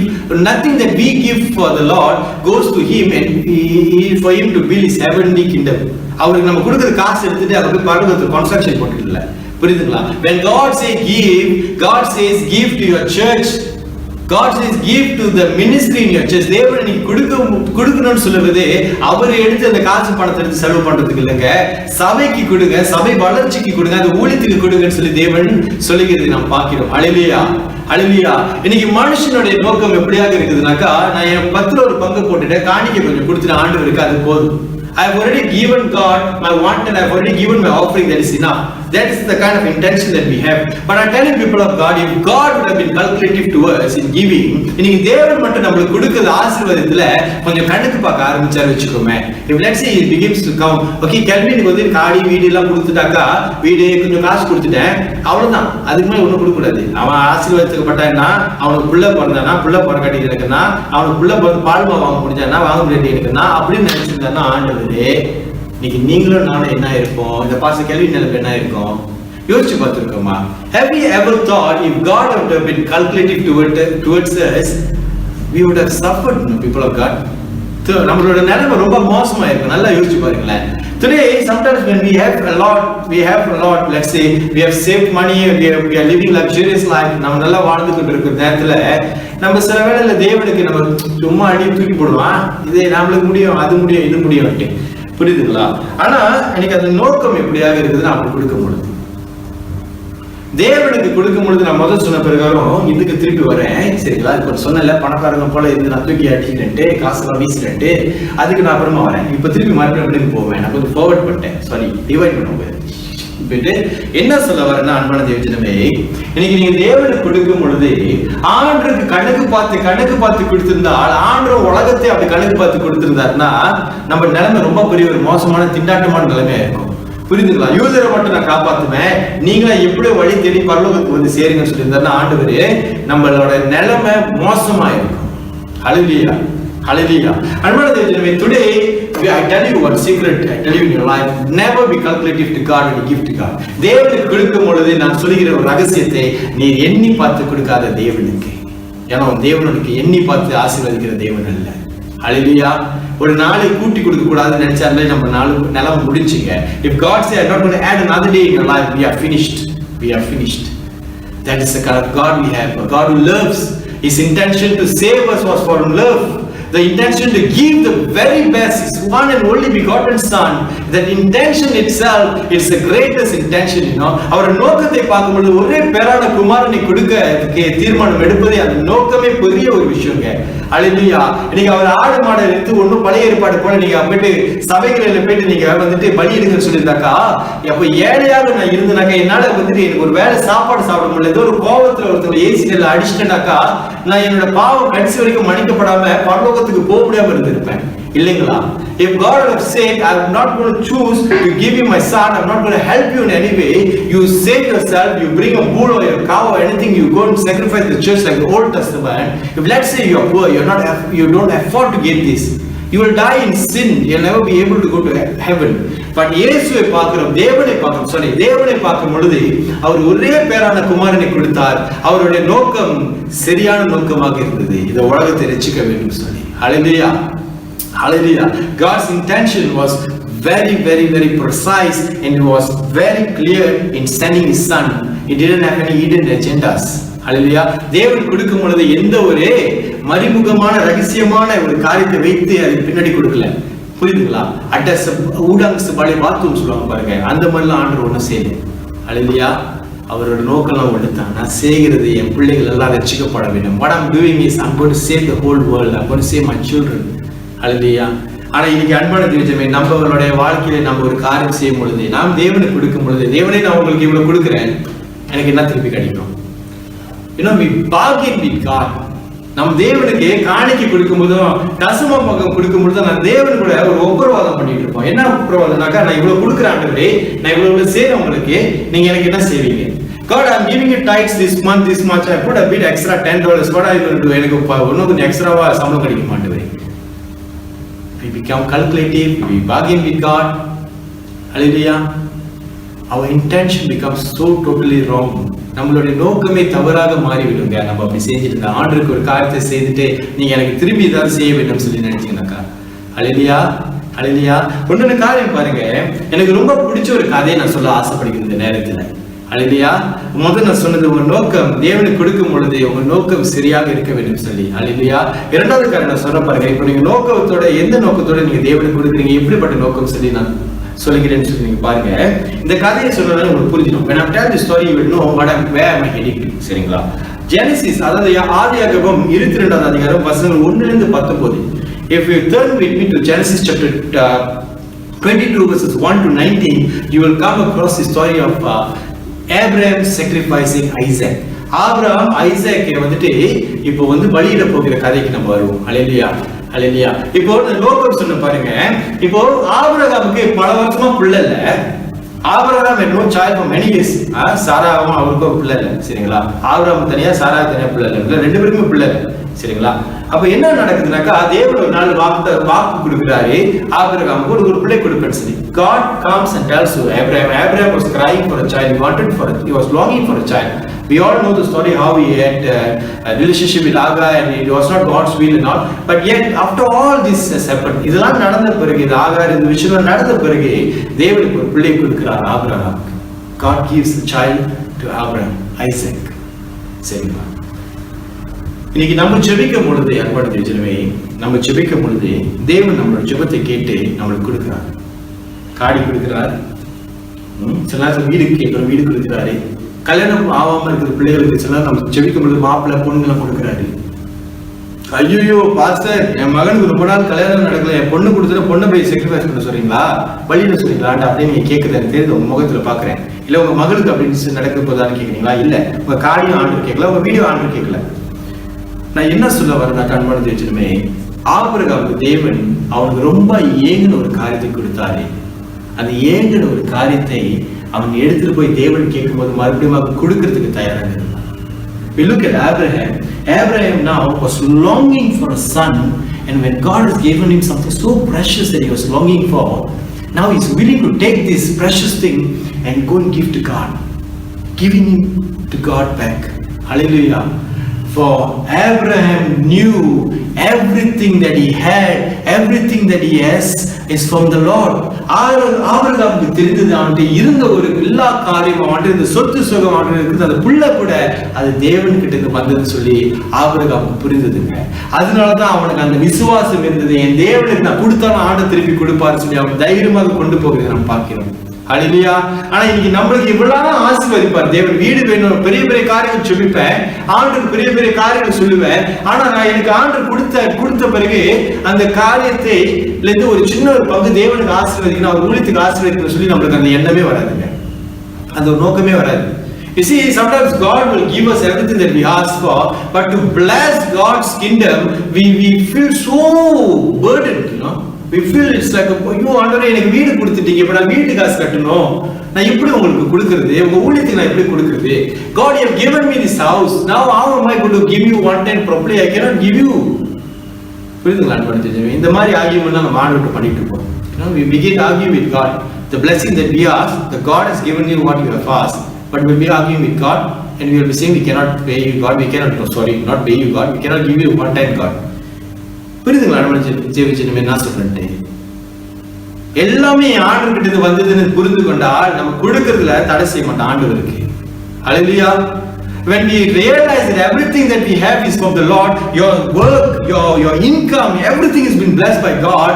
Nothing that we give for the Lord goes to him and for him to build his heavenly kingdom. அவருக்கு நம்ம கொடுக்குற காசு எடுத்துட்டு அதை போய் பரலோகத்துக்கு கன்ஸ்ட்ரக்ஷன் போட்டுடல. புரியுதுங்களா? When God say give, God says give to your church. God says give to the ministry in your church. தேவன் நீ கொடுக்கணும்னு சொல்லுவது அவர் எடுத்து அந்த காசு பணத்தை எடுத்து செலவு பண்றதுக்கு இல்லைங்க, சபைக்கு கொடுங்க, சபை வளர்ச்சிக்கு கொடுங்க, அந்த ஊழியத்துக்கு கொடுங்கன்னு சொல்லி தேவன் சொல்லுகிறது நாம் பார்க்கிறோம். ஹல்லேலூயா, ஹல்லேலூயா. இன்னைக்கு மனுஷனுடைய நோக்கம் எப்படியாக இருக்குதுனாக்கா, நான் என் 10ல ஒரு பங்கு போட்டுட்டேன், காணிக்கை கொஞ்சம் கொடுத்துட்டு ஆண்டவருக்கு அது போதும். I have already given God my want and I have already given my offering, that is enough. That is the kind of intention that we have. But I tell you people of God, if God would have been calculative to us in giving, இன்னைக்கு தேவன் மட்டும் நம்மளுக்கு கொடுக்கிற ஆசீர்வாதத்துல கொஞ்சம் கணக்கு பார்க்க ஆரம்பிச்சாரு வச்சுக்கோமே. If let's say he begins to come, okay, கல்விக்கு வந்து காடி வீடு எல்லாம் கொடுத்துட்டாக்கா, வீடு கொஞ்சம் காசு கொடுத்துட்டேன், அவ்வளவுதான், அதுக்கு மேல ஒண்ணும் கொடுக்க கூடாது. அவன் ஆசீர்வாதத்துக்கு பட்டான்னா, அவனுக்கு புள்ள பிறந்தானா, புள்ள பிறக்காட்டி இருக்குன்னா, அவனுக்கு புள்ள பிறந்து பால்மா வாங்க முடிஞ்சானா, வாங்க முடியாட்டி இருக்குன்னா அப்படின்னு நினைச்சிருந்தானா, ஆண்டவரே இன்னைக்கு நீங்களும் நானும் என்ன இருப்போம், இந்த பாச கேள்வி நிலைமை என்ன இருக்கும் யோசிச்சு பார்த்துருக்கோமா? Have you ever thought if God would have been calculative towards us, we would have suffered, people of God? நம்மளோட நிலைமை ரொம்ப மோசமா இருக்கும். நல்லா யோசிச்சு பாருங்களேன். Today, sometimes when we have a lot, let's say we have saved money, we are living luxurious life, நம்ம நல்லா வாழ்ந்துட்டு இருக்கிற நேரத்துல நம்ம சில வேளையில தேவனுக்கு நம்ம சும்மா அடி தூக்கி போடுவான், இது நம்மளுக்கு முடியும், அது முடியும், இது முடியும், புரியுதுங்களா? ஆனா எனக்கு அந்த நோக்கம் எப்படியாக இருக்குதுன்னு அப்படி கொடுக்கும் பொழுது, தேவனுக்கு கொடுக்கும் பொழுது நான் முதல் சொன்ன பிரகாரம் இதுக்கு திருப்பி வரேன், சரிங்களா? இப்ப சொன்னல பணக்காரங்க போல இருந்து நான் தூக்கி அடிச்சுட்டு காசுலாம் வீசிட்டு அதுக்கு நான் அப்புறமா வரேன். இப்ப திருப்பி மறுபடியும் போவேன், நான் கொஞ்சம் ஃபார்வர்ட் பண்ணிட்டேன், சாரி டிவைட் பண்ணுவேன். போயிட்டு என்ன சொல்ல வரேன்னா, அன்பான தேவஜனமே, இன்னைக்கு நீங்க தேவனுக்கு கொடுக்கும் பொழுது ஆண்டருக்கு கணக்கு பார்த்து கொடுத்திருந்தால், ஆண்டர் உலகத்தை அப்படி கணக்கு பார்த்து கொடுத்திருந்தாருன்னா நம்ம நிலைமை ரொம்ப பெரிய ஒரு மோசமான திண்டாட்டமான நிலைமையா இருக்கும். புரியுதுங்களா? யூதரை மட்டும் நான் காப்பாத்துவேன், நீங்களா எப்படி வழி தேடி பரலோகத்துக்கு வந்து சேருங்கன்னு சொல்லியிருந்தாருன்னா ஆண்டவரு நம்மளோட நிலைமை மோசமா இருக்கும். ஹல்லேலூயா, ஹல்லேலூயா. அன்பான தேவஜனமே, today I tell you one secret, I tell you in your life, never be calculative to God when you give to God. தேவனுக்கு கொடுக்கும் பொழுது நான் சொல்லுகிற ஒரு ரகசியத்தை நீ எண்ணி பார்த்து கொடுக்காத தேவனுக்கு. ஏன்னா தேவனுக்கு எண்ணி பார்த்து ஆசீர்வதிக்கிற தேவன் அல்ல. ஹல்லேலூயா. ஒரு நாளை கூட்டி கொடுக்க கூடாதுன்னு நினைச்சாலே நம்ம நிலைமை முடிஞ்சுங்க. If God say I'm not going to add another day in your life, we are finished. We are finished. That is the kind of God we have. A God who loves. His intention to save us was for love. The intention to give the very best, His one and only begotten Son. That intention itself is the greatest intention, you know. அவர் நோக்கத்தை பார்க்கும்போது ஒரே பேரான குமாரனை கொடுக்க தீர்மானம் எடுப்பதே அந்த நோக்கமே பெரிய ஒரு விஷயங்க. ஹல்லேலூயா. இன்னைக்கு அவர் ஆடு மாடை எடுத்து ஒன்றும் பழைய ஏற்பாடு போல நீங்க போயிட்டு சபைகளில் போயிட்டு நீங்க வந்துட்டு பலி எடுங்கன்னு சொல்லியிருந்தாக்கா, அப்ப ஏழையாக நான் இருந்தனாக்கா என்னால வந்துட்டு எனக்கு ஒரு வேலை சாப்பாடு சாப்பிட முடியல, ஏதோ ஒரு கோபத்துல ஒருத்தர் ஏசில அடிச்சிட்டேனாக்கா நான் என்னோட பாவம் கடைசி வரைக்கும் மன்னிக்கப்படாம பரலோகத்துக்கு போக முடியாம இருந்திருப்பேன், இல்லைங்களா? If God would have said, I'm not going to choose to give you my son, I'm not going to help you in any way, you save yourself, you bring a bull or a cow or anything, you go and sacrifice the church like the Old Testament. If let's say you are poor, you don't afford to get this, you will die in sin, you'll never be able to go to heaven. But இயேசுவை பார்க்கிறோம், தேவனை பார்க்கும் பொழுது அவர் ஒரே பேரான குமாரனை கொடுத்தார். அவருடைய நோக்கம் சரியான நோக்கமாக இருந்தது, இந்த உலகத்தை ரட்சிக்க வேண்டும் சொல்லி. ஹல்லேலூயா, hallelujah. God's intention was very, very, very precise, and it was very clear in sending His Son. He didn't have any hidden agendas. Hallelujah. தேவன் கொடுக்கும் பொழுது எந்த ஒரு மறைமுகமான ரகசியமான ஒரு காரியத்தை வைத்து அதை பின்னாடி கொடுக்கல, புரியுதுங்களா? அட்டஸ் ஊடாங்ஸ் பழைய பாத்ரூம் சொல்லுவாங்க பாருங்க, அந்த மாதிரிலாம் ஆண்டவர் ஒன்றும் செய்யல. ஹல்லேலூயா. அவரோட நோக்கெல்லாம் ஒன்றுதான், நான் செய்கிறது என் பிள்ளைகள் எல்லாம் ரட்சிக்கப்பட வேண்டும். What I'm doing is I'm going to save the whole world. I'm going to save my children. ஹல்லேலூயா. ஆனா இன்னைக்கு அன்பான தேவஜனமே, நம்மளுடைய வாழ்க்கையில நம்ம ஒரு காரியம் செய்யும் பொழுது, நாம் தேவனுக்கு கொடுக்கும் பொழுது, தேவனே நான் உங்களுக்கு இவ்வளவு கொடுக்குறேன், எனக்கு என்ன திருப்பி கிடைக்கும்? we bargain with God. நம்ம தேவனுக்கு காணிக்கை கொடுக்கும் போதும் தசம பாகம் கொடுக்கும் பொழுது நான் தேவன் கூட ஒரு ஒப்புரவாதம் பண்ணிட்டு இருப்போம். என்ன ஒப்புரவாதம்னாக்கா, நான் இவ்வளவு கொடுக்குறேன் ஆண்டவரே, நான் இவ்வளவு செய்றேன் உங்களுக்கு, நீங்க எனக்கு என்ன செய்வீங்க? God, I'm giving you tithes this month, this much. I put a bit extra $10. What are you going to do? எனக்கு இன்னும் கொஞ்சம் எக்ஸ்ட்ராவா சம்பளம் கிடைக்க மாட்டேங்குது. We become calculative, we bargain with God. Hallelujah. Our intention becomes so totally wrong. நம்மளுடைய நோக்கமே தவறாக மாறிவிடுங்க. நம்ம அப்படி செஞ்சுட்டு ஆண்டருக்கு ஒரு காரியத்தை செய்துட்டு நீங்க எனக்கு திரும்பி ஏதாவது செய்ய வேண்டும் சொல்லி நினைச்சீங்கன்னாக்கா, ஹல்லேலூயா, ஹல்லேலூயா. ஒன்னொரு காரியம் பாருங்க, எனக்கு ரொம்ப பிடிச்ச ஒரு கதையை நான் சொல்ல ஆசைப்படுகிறேன் இந்த நேரத்துல. ஹல்லேலூயா. முதல்ல நான் சொன்னது, உங்க நோக்கம் தேவனுக்கு கொடுக்கும் பொழுது உங்க நோக்கம் சரியாக இருக்க வேண்டும் சொல்லி. ஹல்லேலூயா. இரண்டாவது காரியம் நான் சொல்ல பாருங்க, இப்போ நீங்க நோக்கத்தோட எந்த நோக்கத்தோட நீங்க தேவனுக்கு கொடுக்குறீங்க, எப்படிப்பட்ட நோக்கம் சொல்லி நான் சொல்லுகிறேன்னு சொல்லி நீங்க பாருங்க. இந்த கதையை சொன்னதால உங்களுக்கு புரிஞ்சிடும். when I tell the story you will know where am I heading to. சரிங்களா? ஜெனசிஸ், அதாவது ஆதியாகமம் 22வது அதிகாரம் வசனங்கள் 1 லிருந்து 19. If you turn with me to Genesis chapter 22 verses 1 to 19, you will come across the story of Abraham sacrificing Isaac. Abraham ஐசாக்கை வந்துட்டு இப்போ பலியிட போகிற கதைக்கு நம்ம வருவோம். ஹல்லேலூயா, ஹல்லேலூயா. இப்போ நோக்கம் சொன்ன பாருங்க, இப்போ ஆபிரகாமுக்கு பல வருஷமா பிள்ளை இல்ல. Abraham had no child for many years. சாராவும் அவருக்கும் பிள்ளை இல்லை, சரிங்களா? ஆபிரகாம் தனியா, சாரா தனியா பிள்ளை இல்லை, ரெண்டு பேருக்குமே பிள்ளை இல்லை, சரிங்களா? அப்ப என்ன நடக்குதுனாக்கா, தேவன் ஒரு நாள் வாக்கு கொடுக்கிறாரு ஆபிரகாமுக்கு, ஒரு பிள்ளை கொடுப்பேன்னு சொல்லி. God comes and tells you, Abraham was crying for a child, he was longing for a child. We all know the story how he had a relationship with Agar and it was not God's will and all. But yet after all this has happened, இதெல்லாம் நடந்த பிறகு, இது ஆகார் இந்த விஷயம் நடந்த பிறகு தேவனுக்கு ஒரு பிள்ளை கொடுக்கிறார் ஆபிரகாமுக்கு. God gives a child to Abraham, Isaac. சரிங்களா? இன்னைக்கு நம்ம ஜெபிக்கும் பொழுது அன்பான தேவஜனமே, நம்ம ஜெபிக்கும் பொழுது தேவன் நம்மளோட ஜெபத்தை கேட்டு நம்மளுக்கு கொடுக்கிறார். காடி கொடுக்கிறார், சில நேரத்தில் வீடு கேட்கிறோம், வீடு கொடுக்கிறாரு. கல்யாணம் ஆகாம இருக்கிற பிள்ளைகளுக்கு சில நேரம் நம்ம ஜெபிக்கும் பொழுது மாப்பிள்ளை பொண்ணுங்களை கொடுக்கிறாரு. ஐயோ பாஸ்டர், என் மகனுக்கு ரொம்ப நாள் கல்யாணம் நடக்கல, என் பொண்ணு கொடுத்துட்டு பொண்ணை போய் சாக்ரிஃபைஸ் பண்ண சொல்றீங்களா, வழியில சொல்றீங்களா அப்படின்னு நீங்க கேட்கறது தெரியுது, உங்க முகத்துல பாக்குறேன். இல்ல உங்க மகளுக்கு அப்படின்னு நடக்க போதான்னு கேக்குறீங்களா? இல்ல உங்க காரியம் ஆண்டு கேட்கல, உங்க வீடியோ ஆண்டு கேட்கல. நான் என்ன சொல்ல வரேன்னா, கண்மணி வச்சுருமே, ஆபிரகாமுக்கு தேவன் அவனுக்கு ரொம்ப ஏங்கின ஒரு காரியத்தை கொடுத்தாரு. அந்த ஏங்கின ஒரு காரியத்தை அவன் எடுத்துட்டு போய் தேவன் கேட்கும் போது மறுபடியும் கொடுக்கறதுக்கு தயாராக இருந்தான். We look at Abraham. Abraham now was longing for a son, and when God has given him something so precious that he was longing for, now he's willing to take this precious thing and go and give to God, giving him to God back. Hallelujah. For Abraham knew everything that he had, everything that he has is from the Lord. ஆபிரகாமுக்கு தெரிந்தது அவன்கிட்ட இருந்த ஒரு எல்லா காரியமும், அவன்கிட்ட இந்த சொத்து சுகம் அவன்கிட்ட இருக்குது, அந்த புள்ள கூட அது தேவன் கிட்ட இருந்து வந்ததுன்னு சொல்லி ஆபிரகாமுக்கு புரிந்ததுங்க. அதனாலதான் அவனுக்கு அந்த விசுவாசம் இருந்தது. என் தேவனுக்கு நான் கொடுத்தாலும் ஆண்டை திருப்பி கொடுப்பாருன்னு சொல்லி அவன் தைரியமாக கொண்டு போகிறதை நம்ம பார்க்கிறோம். ஹல்லேலூயா. ஆனா இன்னைக்கு நம்மளுக்கு இவ்வளவு ஆசீர்வதிப்பார் தேவன். வீடு வேணும், பெரிய பெரிய காரியங்கள் சொல்லிப்பேன், ஆண்டுக்கு பெரிய பெரிய காரியங்கள் சொல்லுவேன். ஆனா நான் எனக்கு ஆண்டு கொடுத்த பிறகு அந்த காரியத்தை இருந்து ஒரு சின்ன ஒரு பங்கு தேவனுக்கு ஆசீர்வதிக்கணும், அவர் ஊழியத்துக்கு ஆசீர்வதிக்கணும் சொல்லி நம்மளுக்கு அந்த எண்ணமே வராதுங்க, அந்த ஒரு நோக்கமே வராது. You see, sometimes God will give us everything that we ask for, but to bless God's kingdom, we feel so burdened, you know. We feel it's like, ஐயோ ஆண்டவரே எனக்கு வீடு கொடுத்துட்டீங்க, இப்ப நான் வீட்டு காசு கட்டணும், நான் எப்படி உங்களுக்கு கொடுக்கிறது, உங்க ஊழியத்துக்கு நான் எப்படி கொடுக்கிறது? God, you have given me this house, now how am I going to give you 110 properly? I cannot give you. புரியுதுங்களா? இந்த மாதிரி ஆர்கியூமெண்ட் நம்ம ஆண்டவர்கிட்ட பண்ணிட்டு இருப்போம். You know, we begin to argue with God. The blessing that we ask, the God has given you what you have asked, but we'll be arguing with God and we will be saying we cannot pay you God, we cannot, not pay you God, we cannot give you 110 God. புரியுதுங்களா? நம்ம ஜெபிச்சு என்ன சொல்றேன்ட்டு எல்லாமே ஆண்டவர் கிட்ட வந்ததுன்னு புரிந்து கொண்டால் நம்ம கொடுக்கறதுல தடை செய்ய மாட்டோம் ஆண்டவருக்கு. ஹல்லேலூயா. When we realize that everything that we have is from the Lord, your work, your income, everything has been blessed by God,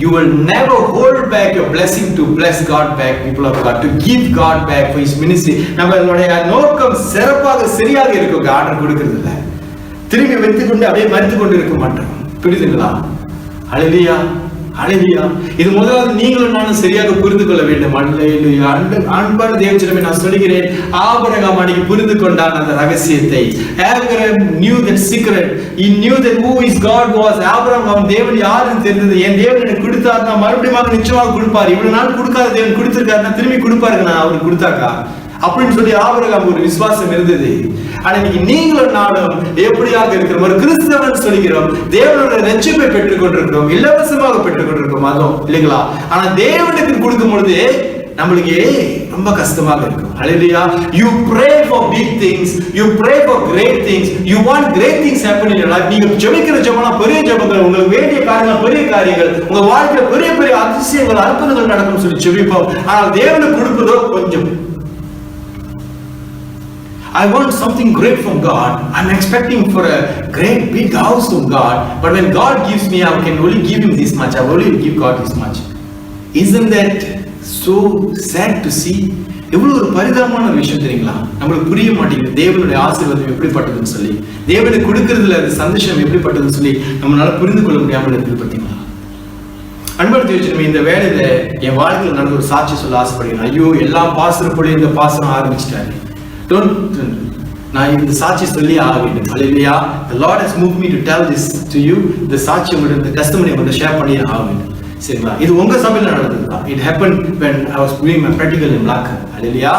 you will never hold back your blessing to bless God back, people of God, to give God back for his ministry. நம்மளுடைய நோக்கம் சிறப்பாக சரியாக இருக்கும். ஆண்டவர் கொடுக்கறதுல திரும்பி வைத்துக் கொண்டு அப்படியே மறித்து கொண்டு இருக்க மாட்டோம். புரியுதுங்களா? ஹல்லேலூயா, ஹல்லேலூயா. இது முதலாவது நீங்களும் நானும் சரியாக புரிந்து கொள்ள வேண்டும். ஹல்லேலூயா. அன்பான தேவஜனமே, நான் சொல்கிறேன், ஆபிரகாம் அன்னைக்கு புரிந்து கொண்டான் அந்த ரகசியத்தை. Abraham knew that secret. He knew that who his God was. Abraham தேவன் யாருன்னு தெரிந்தது. என் தேவன் எனக்கு கொடுத்தாருன்னா மறுபடியும் நிச்சயமாக கொடுப்பாரு. இவ்வளவு நாள் கொடுக்காத தேவன் கொடுத்திருக்காருன்னா திரும்பி கொடுப்பாருங்க, நான் அவருக்கு கொடுத்தாக்கா அப்படின்னு சொல்லி ஆபிரகாம் ஒரு விசுவாசம் இருந்தது. ஆனா இன்னைக்கு நீங்களும் நானும் எப்படியாக இருக்கிறோம்? ஒரு கிறிஸ்தவன் சொல்கிறோம், தேவனோட ரட்சிப்பை பெற்றுக் கொண்டிருக்கிறோம், இலவசமாக பெற்றுக் கொண்டிருக்கிறோம், அதுவும் இல்லைங்களா? ஆனா தேவனுக்கு கொடுக்கும் பொழுது நம்மளுக்கு ரொம்ப கஷ்டமாக இருக்கும். ஹல்லேலூயா. You pray for big things, you pray for great things, you want great things happen in your life. நீங்க ஜெபிக்கிற ஜெபம்லாம் பெரிய ஜெபங்கள், உங்களுக்கு வேண்டிய காரியங்கள் பெரிய காரியங்கள், உங்க வாழ்க்கையில பெரிய பெரிய அதிசயங்கள் அற்புதங்கள் நடக்கும் சொல்லி ஜெபிப்போம். ஆனால் தேவனுக்கு கொடுப்பதோ கொஞ்சம். I want something great from God. I'm expecting for a great big house from God. But when God gives me, I can only give him this much. I only give God this much. Isn't that so sad to see? எவ்வளவு ஒரு பரிதாபமான விஷயம் தெரியுங்களா? நம்மளுக்கு புரிய மாட்டேங்குது தேவனுடைய ஆசீர்வாதம் எப்படிப்பட்டதுன்னு சொல்லி, தேவனுக்கு கொடுக்கறதுல அது சந்தோஷம் எப்படிப்பட்டதுன்னு சொல்லி நம்மளால புரிந்து கொள்ள முடியாமல் இருக்குது. பார்த்தீங்களா? அன்பான தேவஜனமே, இந்த வேலையில என் வாழ்க்கையில் நடந்த ஒரு சாட்சி சொல்ல ஆசைப்படுகிறேன். ஐயோ, எல்லா பாசனம் போல இந்த பாசனம் ஆரம்பிச்சிட்டாரு. நான் இந்த சாட்சி சொல்லி ஆக வேண்டும். ஹல்லேலூயா. The Lord has moved me to tell this to you. இந்த சாட்சி உங்களுடைய இந்த டெஸ்டிமனி உங்களை ஷேர் பண்ணி ஆக வேண்டும். சரிங்களா? இது உங்க சபையில நடந்ததுதான். It happened when I was doing my practical in Malacca. Hallelujah.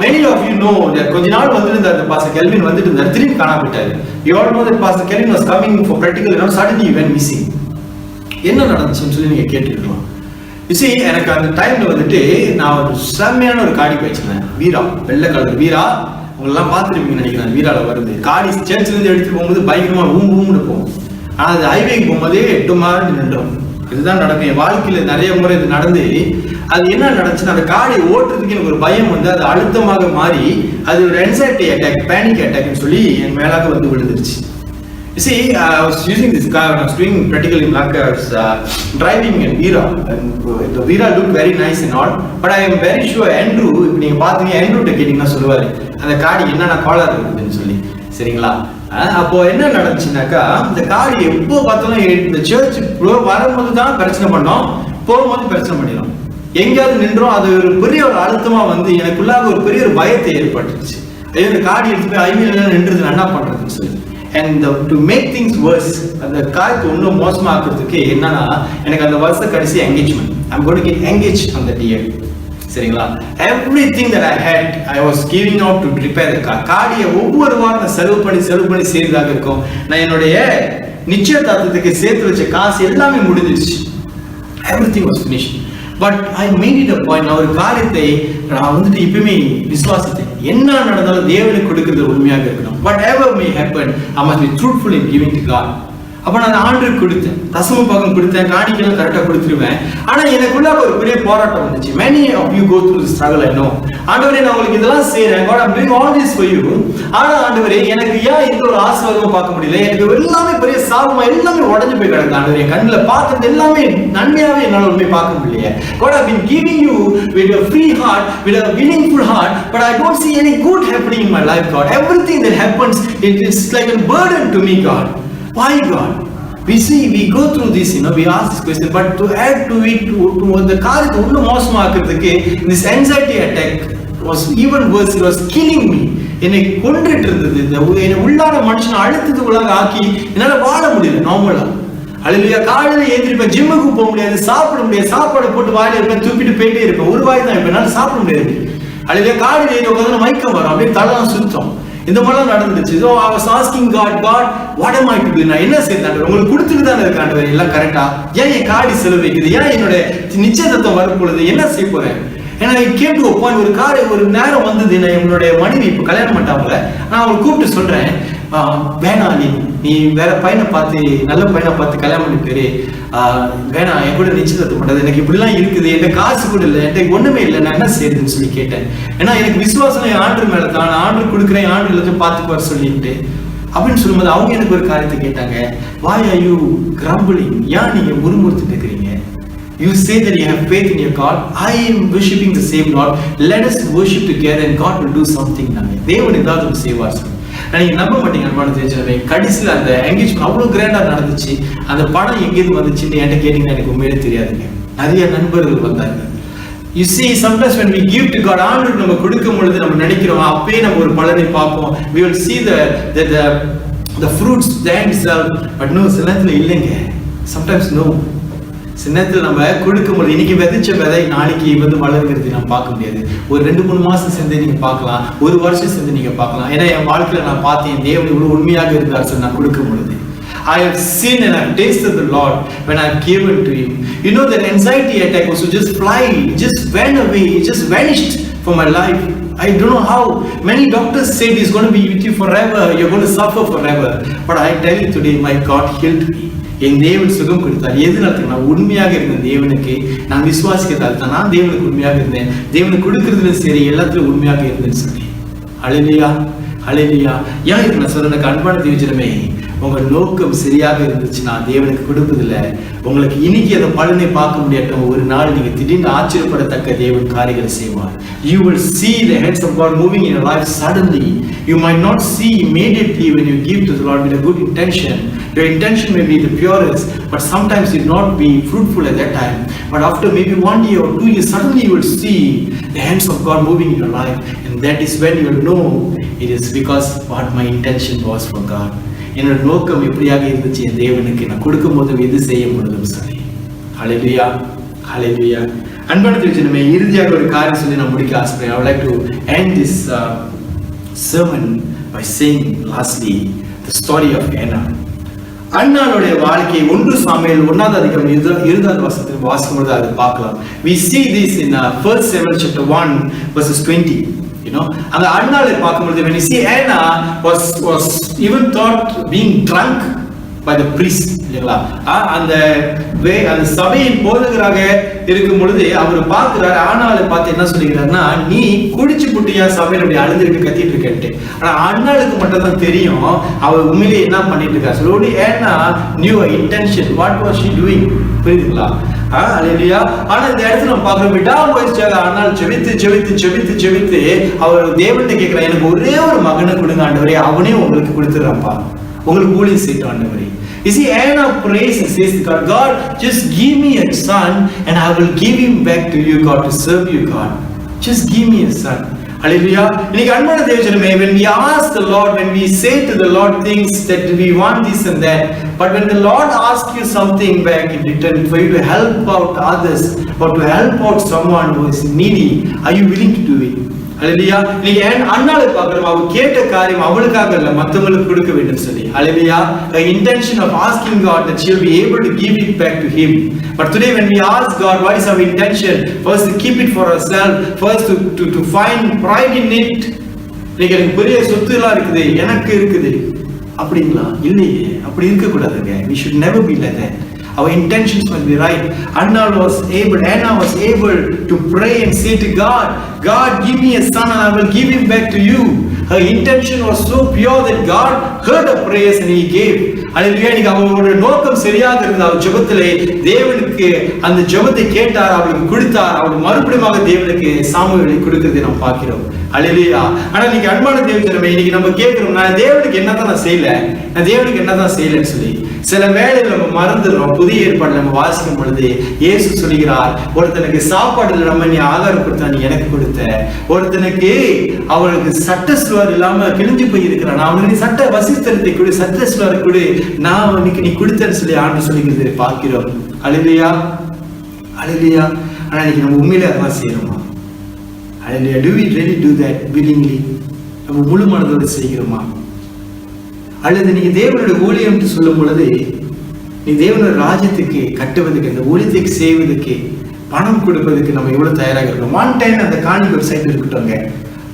Many of you know that கொஞ்ச நாள் வந்துட்டு அந்த பாஸ்டர் கெல்வின் வந்துட்டு இருந்தார், திரும்பி காணாம விட்டாரு. You all know that Pastor Kelvin was coming for practical, and suddenly he went missing. என்ன நடந்துச்சுன்னு சொல்லி நீங்க கேட்டுருக்கலாம். எனக்கு அந்த டைம்ல வந்துட்டு நான் ஒரு செம்மையான ஒரு காடி போயிடுச்சிருந்தேன். வீரா, வெள்ளை கலர் வீரா, உங்களெல்லாம் பார்த்துருப்பீங்கன்னு நினைக்கிறேன். வீரால வருது காடி சேர்ச்சில இருந்து எடுத்துட்டு போகும்போது பயங்கரமா ஊம்புன்னு போகும். ஆனா அது ஹைவேக்கு போகும்போதே 8 மாதம் நின்றோம். இதுதான் நடக்கும். என் வாழ்க்கையில நிறைய முறை இது நடந்து, அது என்ன நடந்துச்சுன்னா, அந்த காடி ஓட்டுறதுக்கு எனக்கு ஒரு பயம் வந்து அது அழுத்தமாக மாறி அது ஒரு என்சைட்டி அட்டாக், பேனிக் அட்டாக்னு சொல்லி என் மேலாக வந்து விழுந்துருச்சு. You see, I was using this car when I was doing practical in Lanka. I was driving in Veera, and the Veera looked very nice and all. But I am very sure Andrew, if you பார்த்தீங்க Andrew கிட்ட கேட்டீங்கன்னா சொல்லுவாரு அந்த காடி என்னென்ன collar இருக்குதுன்னு சொல்லி. சரிங்களா? அப்போ என்ன நடந்துச்சுனாக்கா இந்த காடி எப்போ பார்த்தாலும் இந்த சர்ச் வரும்போது தான் பிரச்சனை பண்ணோம், போகும்போது பிரச்சனை பண்ணிடும். எங்கேயாவது நின்றோம், அது ஒரு பெரிய ஒரு அழுத்தமா வந்து எனக்குள்ளாக ஒரு பெரிய ஒரு பயத்தை ஏற்பட்டுச்சு. ஐயோ இந்த காடி எடுத்து போய் ஐவியில் நின்றது என்ன பண்றதுன்னு சொல்லி. And to make things worse, அந்த காரியத்தை இன்னும் மோசமாக்குறதுக்கு என்னன்னா எனக்கு அந்த வருஷ கடைசி engagement. I'm going to get engaged on the day. சரிங்களா? Everything that I had, I was giving out to repair the car. காடியை ஒவ்வொரு வாரம் நான் செலவு பண்ணி செய்யறதாக இருக்கும். நான் என்னுடைய நிச்சயதார்த்தத்துக்கு சேர்த்து வச்ச காசு எல்லாமே முடிஞ்சிருச்சு. Everything was finished. But I made it a point. நான் ஒரு காரியத்தை நான் வந்துட்டு இப்பவுமே விசுவாசித்தேன். என்ன நடந்தாலும் தேவனுக்கு கொடுக்கிறது உண்மையாக இருக்கணும். Whatever may happen, I must be truthful in giving to God. அப்ப நான் ஆண்டவருக்கு கொடுத்தேன், தசம பாகம் கொடுத்தேன், காணிக்கைலாம் கரெக்டா கொடுத்துருவேன். ஆனா எனக்குள்ள ஒரு பெரிய போராட்டம் வந்துச்சு. Many of you go through this struggle, I know. ஆண்டவரே நான் உங்களுக்கு இதெல்லாம் செய்றேன், God I'm doing all this for you. ஆனா ஆண்டவரே எனக்கு ஏன் இந்த ஒரு ஆசீர்வாதம் பார்க்க முடியல? எனக்கு எல்லாமே பெரிய சாபமா எல்லாமே உடைஞ்சு போய் கிடக்கு ஆண்டவரே. கண்ணுல பார்த்தது எல்லாமே நன்மையாவே என்னால உண்மை பார்க்க முடியல. God I've been giving you with a free heart, with a willingful heart, but I don't see any good happening in my life, God. Everything that happens, it is like a burden to me, God. Why, God? We go through this, we ask this question, but to add to it, to the காரியத்தை இன்னும் மோசமாக்குறதுக்கு this anxiety attack was even worse. It was killing me. என்னை கொன்றுட்டு இருந்தது. என்னை உள்ளார மனுஷனை அழுத்தத்துக்குள்ளாக ஆக்கி என்னால வாழ முடியல நார்மலா. அல்லேலூயா. காலையில ஏந்திரிப்பேன், ஜிம்முக்கு போக முடியாது, சாப்பிட முடியாது, சாப்பாடு போட்டு வாயில இருப்பேன், தூக்கிட்டு போயிட்டே இருப்பேன். ஒரு வாய் தான் இருப்பேன், என்னால சாப்பிட முடியாது. அல்லேலூயா. காலையில ஏறி உட்காந்து மயக்கம் வரும், அப்படியே தலைலாம் சுத்தம். இந்த மாதிரிலாம் நடந்துச்சு. So I was asking God, what am I to do? நான் என்ன செய்யணும்? உங்களுக்கு கொடுத்துட்டு தானே இருக்காண்டவர் எல்லாம் கரெக்டா. ஏன் என் காடி செலவு வைக்குது? ஏன் என்னோட நிச்சயதார்த்தம் வரப்பொழுது என்ன செய்ய போறேன்? ஏன்னா I came to a point, ஒரு நேரம் வந்தது. நான் என்னுடைய மனைவி இப்ப கல்யாணம் பண்ணிட்டாங்க. நான் அவங்களை கூப்பிட்டு சொல்றேன், வேணாம், நீ வேற பையனை பார்த்து, நல்ல பையனை பார்த்து கல்யாணம் பண்ணி பேரு, வேணாம், என் கூட நிச்சயதார்த்தம் பண்றது. எனக்கு இப்படிலாம் இருக்குது, என்கிட்ட காசு கூட இல்லை, என்கிட்ட ஒண்ணுமே இல்லை, நான் என்ன செய்யறதுன்னு சொல்லி கேட்டேன். ஏன்னா எனக்கு விசுவாசம் என் ஆண்டு மேல தான், நான் ஆண்டு கொடுக்குறேன், ஆண்டு எல்லாத்தையும் பார்த்துக்குவார் சொல்லிட்டு அப்படின்னு சொல்லும்போது அவங்க எனக்கு ஒரு காரியத்தை கேட்டாங்க. Why are you grumbling? ஏன் நீங்க முறுமுறுத்துட்டு இருக்கிறீங்க? You say that you have faith in your God. I am worshiping the same Lord. Let us worship together and God will do something. தேவன் ஏதாவது செய்வார். நீங்க நம்ப மாட்டீங்க அன்பான தேவஜனமே, கடைசியில் அந்த எங்கேஜ்மெண்ட் அவ்வளவு கிராண்டா நடந்துச்சு. அந்த படம் எங்கேயிருந்து வந்துச்சுன்னு என்கிட்ட கேட்டீங்கன்னா எனக்கு உண்மையிலே தெரியாதுங்க. நிறைய நண்பர்கள் வந்தாங்க. You see, sometimes when we give to God, ஆண்டவருக்கு நம்ம கொடுக்கும் பொழுது நம்ம நினைக்கிறோம் அப்பவே நம்ம ஒரு பலனை பார்ப்போம். We will see the fruits then itself, but no, சில நேரத்துல இல்லைங்க. Sometimes no. சில நேரத்தில் நம்ம கொடுக்கும்போது இன்னைக்கு விதைச்ச விதை நாளைக்கு வந்து வளர்கிறது நம்ம பார்க்க முடியாது. ஒரு 2-3 மாசம் சேர்ந்து நீங்க பார்க்கலாம், ஒரு வருஷம் சேர்ந்து நீங்க பார்க்கலாம். ஏன்னா என் வாழ்க்கையில நான் பார்த்தேன் தேவன் இவ்வளவு உண்மையாக இருந்தார் சார். நான் கொடுக்கும் பொழுது I have seen and I have tasted the Lord when I have given to Him. You know that anxiety attack was to just fly, it just went away, it just vanished from my life. I don't know how. Many doctors said it's going to be with you forever, you're going to suffer forever. But I tell you today, my God healed me. என் தேவன் சுகம் கொடுத்தார். எதுனால? நான் உண்மையாக இருந்தேன் தேவனுக்கு, நான் விசுவாசிக்கிறதால தான் நான் தேவனுக்கு உண்மையாக இருந்தேன். தேவனுக்கு கொடுக்கறதுல சரி, எல்லாத்துலயும் உண்மையாக இருந்தேன்னு சொல்லி. ஹல்லேலூயா, ஹல்லேலூயா. ஏன் இது நான் சொல்றேன்? அன்பான தேவஜனமே, உங்க நோக்கம் சரியாக இருந்துச்சுன்னா தேவனுக்கு கொடுப்பதில்ல. உங்களுக்கு இன்னைக்கு அந்த பலனை பார்க்க முடியாட்டும், ஒரு நாள் நீங்க திடீர்னு ஆச்சரியப்படத்தக்க தேவன் காரியங்களை செய்வார். You will see the hands of God moving in your life suddenly. You might not see immediately when you give to the Lord with a good intention. Your intention may be the purest, but sometimes it not be fruitful at that time. But after maybe 1 year or 2 years, suddenly you will see the hands of God moving in your life, and that is when you will know it is because what my intention was for God. என்னோட நோக்கம் எப்படியாக இருந்துச்சு என் தேவனுக்கு, நான் கொடுக்கும் போதும் எது செய்யும் பொழுதும் சரி. ஹல்லேலூயா, ஹல்லேலூயா. அன்பான தேவஜனமே, இறுதியாக ஒரு காரியம் சொல்லி நான் முடிக்க ஆசைப்படுறேன். I would like to end this sermon by saying lastly the story of Hannah. அன்னாளுடைய வாழ்க்கை 1 சாமுவேல் 1ஆம் அதிகாரம் 20ஆம் வசனத்தில் வாசிக்கும்போது அதை பார்க்கலாம். We see this in 1 Samuel chapter 1 verses 20. அந்த அன்னாளை பார்க்கும்போது when you see Hannah was even thought being drunk by the priest. இல்லைங்களா? அந்த அந்த சபையின் போதகராக இருக்கும் பொழுது அவர் பார்க்கிறாரு. ஆனாலும் பார்த்து என்ன சொல்லிக்கிறாருன்னா, நீ குடிச்சு புட்டியா சபையில அப்படி அழுதுருக்கு கத்திட்டு இருக்கேன்ட்டு. ஆனா அண்ணாளுக்கு மட்டும் தான் தெரியும் அவர் உண்மையிலேயே என்ன பண்ணிட்டு இருக்கா சொல்லி. ஏன்னா new intention, what was she doing, புரியுதுங்களா? அல்லேலூயா. ஆனா இந்த இடத்துல நம்ம பார்க்கிறோம், விடாமுயற்சியாக ஆனால் ஜெபித்து ஜெபித்து ஜெபித்து ஜெபித்து அவர் தேவன்கிட்ட கேட்கிறார், எனக்கு ஒரே ஒரு மகனை கொடுங்க ஆண்டவரே, அவனே உங்களுக்கு கொடுத்துடுறான்ப்பா, உங்களுக்கு ஊழியம் செய்யட்டும் ஆண்டவரே. You see, Anna prays and says to God, God, just give me a son and I will give him back to you, God, to serve you, God. Just give me a son. Hallelujah. இன்னைக்கு அன்பான தேவஜனமே, when we ask the Lord, when we say to the Lord things that we want this and that, but when the Lord asks you something back in return for you to help out others or to help out someone who is needy, are you willing to do it? ஹல்லேலூயா. நீங்க அண்ணாளை பார்க்கிறோம், அவ கேட்ட காரியம் அவளுக்காக இல்ல, மத்தவங்களுக்கு கொடுக்க வேண்டும் சொல்லி. ஹல்லேலூயா. The intention of asking God that she will be able to give it back to him. But today when we ask God, what is our intention? First to keep it for ourselves, first to find pride in it. நீங்க எனக்கு பெரிய சொத்து எல்லாம் இருக்குது, எனக்கு இருக்குது அப்படிங்களா? இல்லையே, அப்படி இருக்க கூடாதுங்க. We should never be like that. Our intentions must be right. Anna was able to pray and say to God, God, give me a son and I will give him back to you. Her intention was so pure that God heard her prayers and he gave. அல்லேலூயா. இன்னைக்கு அவருடைய நோக்கம் சரியாக இருந்தது. அவர் ஜெபத்திலே தேவனுக்கு அந்த ஜெபத்தை கேட்டார், அவளுக்கு கொடுத்தார். அவர் மறுபடியும் தேவனுக்கு சாமுவேலை கொடுக்கிறதை நாம் பார்க்கிறோம். அல்லேலூயா. ஆனா இன்னைக்கு அன்பான தேவஜனமே, இன்னைக்கு நம்ம கேட்கிறோம், நான் தேவனுக்கு என்னதான் நான் செய்யல, நான் தேவனுக்கு என்னதான் செய்யலன்னு சொல்லி. சில வேளையில் நம்ம மறந்துடுறோம். புதிய ஏற்பாடு நம்ம வாசிக்கும் பொழுது இயேசு சொல்கிறார், ஒருத்தனுக்கு சாப்பாடுல நம்ம நீ ஆகாரம் கொடுத்தா நீ எனக்கு கொடுத்த, ஒருத்தனுக்கு அவனுக்கு சட்ட சுவர் இல்லாம கிழிஞ்சு போய் இருக்கிறான், அவனுக்கு சட்ட வசித்தனத்தை கொடு, சட்ட சுவரை கொடு, நான் அவனுக்கு நீ கொடுத்தேன்னு சொல்லி ஆண்டு சொல்லிக்கிறது பார்க்கிறோம். அல்லேலூயா, அல்லேலூயா. ஆனா இன்னைக்கு நம்ம உண்மையிலே அதான் செய்யறோமா? அல்லேலூயா. Do we really do that willingly? நம்ம முழு மனதோடு செய்கிறோமா? அல்லது நீங்க தேவனுடைய ஊழியம் என்று சொல்லும் பொழுது, நீ தேவனுடைய ராஜ்யத்துக்கு கட்டுவதற்கு, இந்த ஊழியத்துக்கு செய்வதற்கு, பணம் கொடுப்பதற்கு நம்ம எவ்வளவு தயாராக இருக்கோம்? ஒன் டைம் அந்த காணிக்கை ஒரு சைடு இருக்கட்டும்ங்க.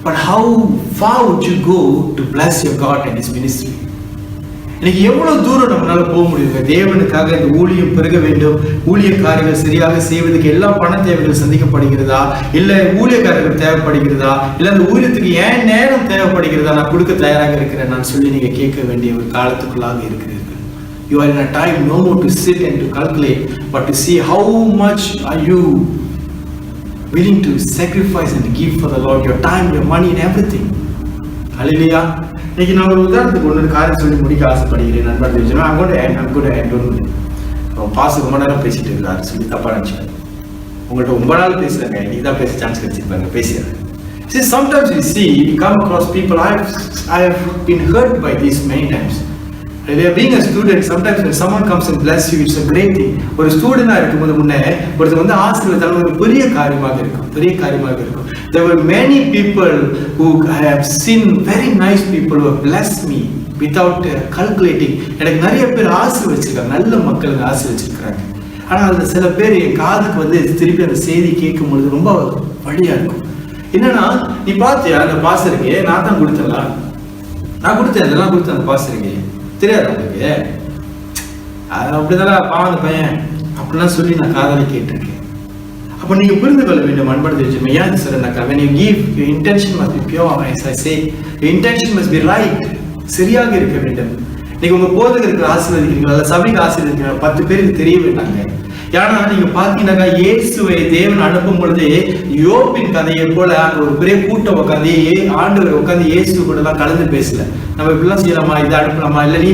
But how far would you go to bless your God and his ministry? இன்னைக்கு எவ்வளவு தூரம் நம்மளால போக முடியுங்க? தேவனுக்காக இந்த ஊழியம் பெருக வேண்டும், ஊழியக்காரர்கள் சரியாக செய்வதற்கு எல்லா பண தேவைகள் சந்திக்கப்படுகிறதா, இல்ல ஊழியக்காரர்கள் தேவைப்படுகிறதா, இல்ல அந்த ஊழியத்துக்கு ஏன் நேரம் தேவைப்படுகிறதா, நான் கொடுக்க தயாராக இருக்கிறேன் நான் சொல்லி நீங்க கேட்க வேண்டிய ஒரு காலத்துக்குள்ளாக இருக்கிறீர்கள். You are in a time no more to sit and to calculate, but to see how much are you willing to sacrifice and give for the Lord, your time, your money and everything. Hallelujah. இன்னைக்கு நான் ஒரு உதாரணத்துக்கு ஒன்று காரியம் சொல்லி முடிக்க ஆசைப்படுகிறேன். நண்பர் தெரிஞ்சுனா I'm good at பாசு ரொம்ப நேரம் பேசிட்டு இருக்காரு சொல்லி தப்பா நினைச்சேன். உங்கள்கிட்ட ரொம்ப நாள் பேசுறாங்க, நீ தான் பேச சான்ஸ் கிடைச்சிருப்பாங்க, பேசுறேன். See, sometimes we see, we come across people, I have been hurt by this many times. Being a student, sometimes when someone comes and bless you, it's a great thing. ஒரு ஸ்டூடெண்டா இருக்கும்போது முன்னே ஒருத்தர் வந்து ஆசீர்வாதம் ஒரு பெரிய காரியமாக இருக்கும், பெரிய காரியமாக இருக்கும். There were many people who I have seen, very nice people who have blessed me without calculating. எனக்கு நிறைய பேர் ஆசீர்வதிச்சிருக்காங்க, நல்ல மக்கள் ஆசீர்வதிச்சிருக்காங்க. ஆனா அதுல சில பேர் என் காதுக்கு வந்து திருப்பி அந்த செய்தி கேட்கும் பொழுது ரொம்ப வழியா இருக்கும். என்னன்னா, நீ பாத்தியா அந்த பாசருக்கு நான் தான் கொடுத்தலாம், நான் கொடுத்தேன், அதெல்லாம் கொடுத்தேன் அந்த பாசருக்கு, தெரியாது உங்களுக்கு, அது அப்படிதான் பாவம் அந்த பையன் அப்படிலாம் சொல்லி நான் காதலை கேட்டிருக்கேன். அப்ப நீங்க புரிந்து கொள்ள வேண்டும் அன்படுத்தி வச்சு ஏன் சொல்றேன்னாக்கா, when you give, your intention must be pure, as I say, your intention must be right, சரியாக இருக்க வேண்டும். நீங்க உங்க போதகருக்கு ஆசீர்வதிக்கிறீங்களா, அல்ல சபைக்கு ஆசீர்வதிக்கிறீங்களா, 10 பேருக்கு தெரிய வேண்டாங்க. ஏன்னா நீங்க பாத்தீங்கன்னாக்கா, இயேசுவை தேவன் அனுப்பும் பொழுது யோபின் கதையை போல அங்க ஒரு பெரிய கூட்டம் உட்காந்து ஆண்டவர் உட்காந்து இயேசு கூட எல்லாம் கலந்து பேசல. நம்ம இப்படிலாம் செய்யலாமா, இதை அனுப்பலாமா, இல்ல நீ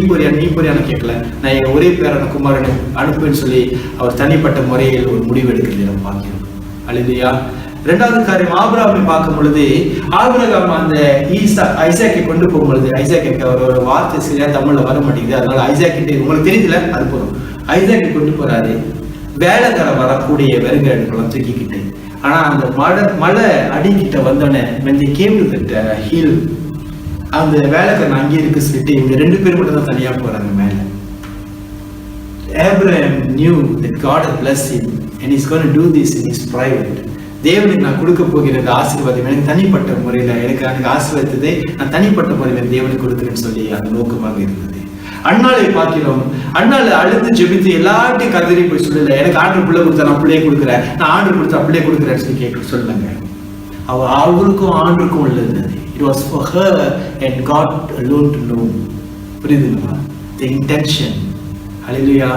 போறியான்னு கேட்கல. நான் என் ஒரே பேரான குமாரனை அனுப்புன்னு சொல்லி அவர் தனிப்பட்ட முறையில் ஒரு முடிவு எடுக்கிறது நம்ம பார்க்கிறோம். அல்லேலூயா. இரண்டாவது காரியம், ஆபிரகாமை பார்க்கும் பொழுது ஆபிரகாம் அந்த ஐசாக்கை கொண்டு போகும் பொழுது, ஐசாக்கு அவரோட வார்த்தை சரியா தமிழ்ல வர மாட்டேங்குது, அதனால ஐசாக்கிட்ட உங்களுக்கு தெரியல அது போதும், ஐசாக்கை கொண்டு போறாரு. வேலைக்கார வரக்கூடிய வெறுங்கெல்லாம் தூக்கிக்கிட்டு, ஆனா அந்த மலை அடிக்கிட்ட வந்தோடனே when they came to that hill, அந்த வேலைக்காரன் அங்கே இருக்கு சொல்லிட்டு இவங்க 2 பேர் மட்டும் தான் தனியா போறாங்க மேல. Abraham knew that God had blessed him and he's going to do this in his private. தேவனுக்கு நான் கொடுக்க போகிறது ஆசீர்வாதம் எனக்கு தனிப்பட்ட முறையில, எனக்கு ஆசீர்வாதத்தை நான் தனிப்பட்ட முறையில தேவனுக்கு கொடுக்குறேன்னு சொல்லி அந்த நோக்கமாக இருந்தது. அண்ணாளை பார்க்கிறோம். அண்ணாளை அழுது ஜெபித்து எல்லார்ட்டையும் கதறி போய் சொல்லல, எனக்கு ஆண்டவர் பிள்ளை கொடுத்தா நான் பிள்ளையை கொடுக்குறேன், நான் ஆண்டவர் கொடுத்தா பிள்ளையை கொடுக்குறேன்னு சொல்லி கேட்க சொல்லலைங்க. அவருக்கும் ஆண்டுக்கும் உள்ளது. It was for her and God alone to know. புரியுதுங்களா? the intention. ஹல்லேலூயா.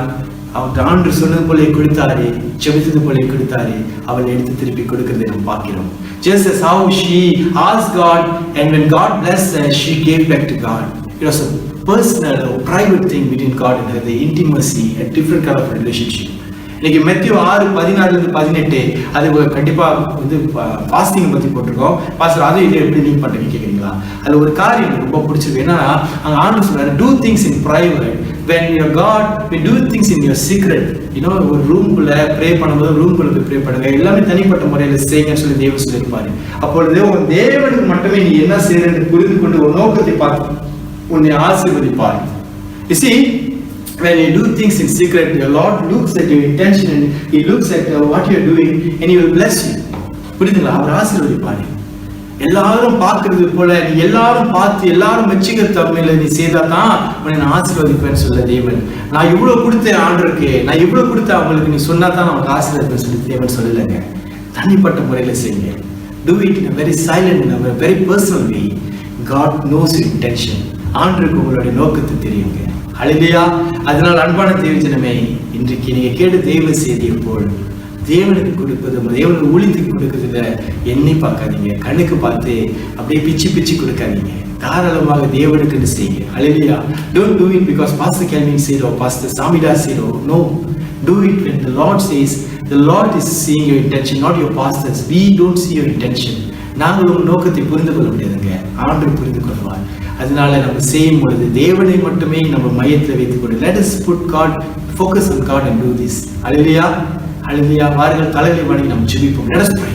அவர் ஆண்டு சொன்னது போல கொடுத்தாரு, ஜெபித்தது போல கொடுத்தாரு, அவள் எடுத்து திருப்பி கொடுக்கிறதை நாம் பார்க்கிறோம். Just as how she asked God, and when God blessed her, she gave back to God. It was a personal or private thing between God and her, the intimacy, a different kind of relationship. இன்னைக்கு Matthew 6:14-18 அது கண்டிப்பா வந்து fasting பத்தி போட்டிருக்கோம். Pastor அது இது எப்படி நீங்க பண்றீங்க கேக்குறீங்களா? அது ஒரு காரியம் எனக்கு ரொம்ப பிடிச்சிருக்கு. ஏன்னா அங்க ஆண்டவர் சொல்றாரு, do things in private when your God, we do things in your secret. ஒரு ரூம்குள்ள ப்ரே பண்ணும்போது ரூம்குள்ள போய் ப்ரே பண்ணுங்க, எல்லாமே தனிப்பட்ட முறையில செய்யுங்கன்னு சொல்லி தேவன் சொல்லியிருப்பாரு. அப்பொழுது உன் தேவனுக்கு மட்டுமே நீ என்ன செய்யறன்னு புரிந்து கொண்டு ஒரு நோக்கத்தை பார்த்து உன்னை ஆசீர்வதிப்பார். You see, when you do things in secret, your Lord looks at your intention and He looks at what you are doing and He will bless you. புரியுதுங்களா? அவர் ஆசீர்வதிப்பாரு. எல்லாரும் பார்க்கறது போல நீ எல்லாரும் பார்த்து எல்லாரும் மெச்சிக்கிற தன்மையில நீ செய்தா தான் உன்னை நான் ஆசீர்வதிப்பேன்னு சொல்ல தேவன். நான் இவ்வளவு கொடுத்தேன் ஆண்டவருக்கு, நான் இவ்வளவு கொடுத்தேன் அவங்களுக்கு, நீ சொன்னா தான் நமக்கு ஆசீர்வதிப்பேன்னு சொல்லி தேவன் சொல்லலைங்க. தனிப்பட்ட முறையில செய்யுங்க. Do it in a very silent, in a very personal way. God knows your intention. ஆண்டவருக்கு உங்களுடைய நோக்கத்தை தெரியுங்க. ஹல்லேலூயா. அதனால் அன்பான தேவஜனமே, இன்றைக்கு நீங்க கேட்டு தேவ செய்தியை போல் தேவனுக்கு கொடுப்பது, தேவனுக்கு ஊழியத்துக்கு கொடுக்கறதுல எண்ணி பார்க்காதீங்க, கண்ணுக்கு பார்த்து அப்படியே பிச்சு பிச்சு கொடுக்காதீங்க. தாராளமாக தேவனுக்கு செய்யுங்க. ஹல்லேலூயா. Don't do it because Pastor Kelvin said or Pastor Samidas said. No, do it when the Lord says. The Lord is seeing your intention, not your pastors. We don't see your intention. நாங்கள் உங்கள் நோக்கத்தை புரிந்து கொள்ள முடியாதுங்க, ஆண்டவர் புரிந்து கொள்வார். அதனால நம்ம செய்யும் பொழுது தேவனை மட்டுமே நம்ம மையத்தில் வைத்துக் கொண்டு let us put God, focus on God and do this. ஹல்லேலூயா. ஹல்லேலூயா. வாருங்கள் தலைகளை வணங்கி நாம் ஜெபிப்போம். Let us pray.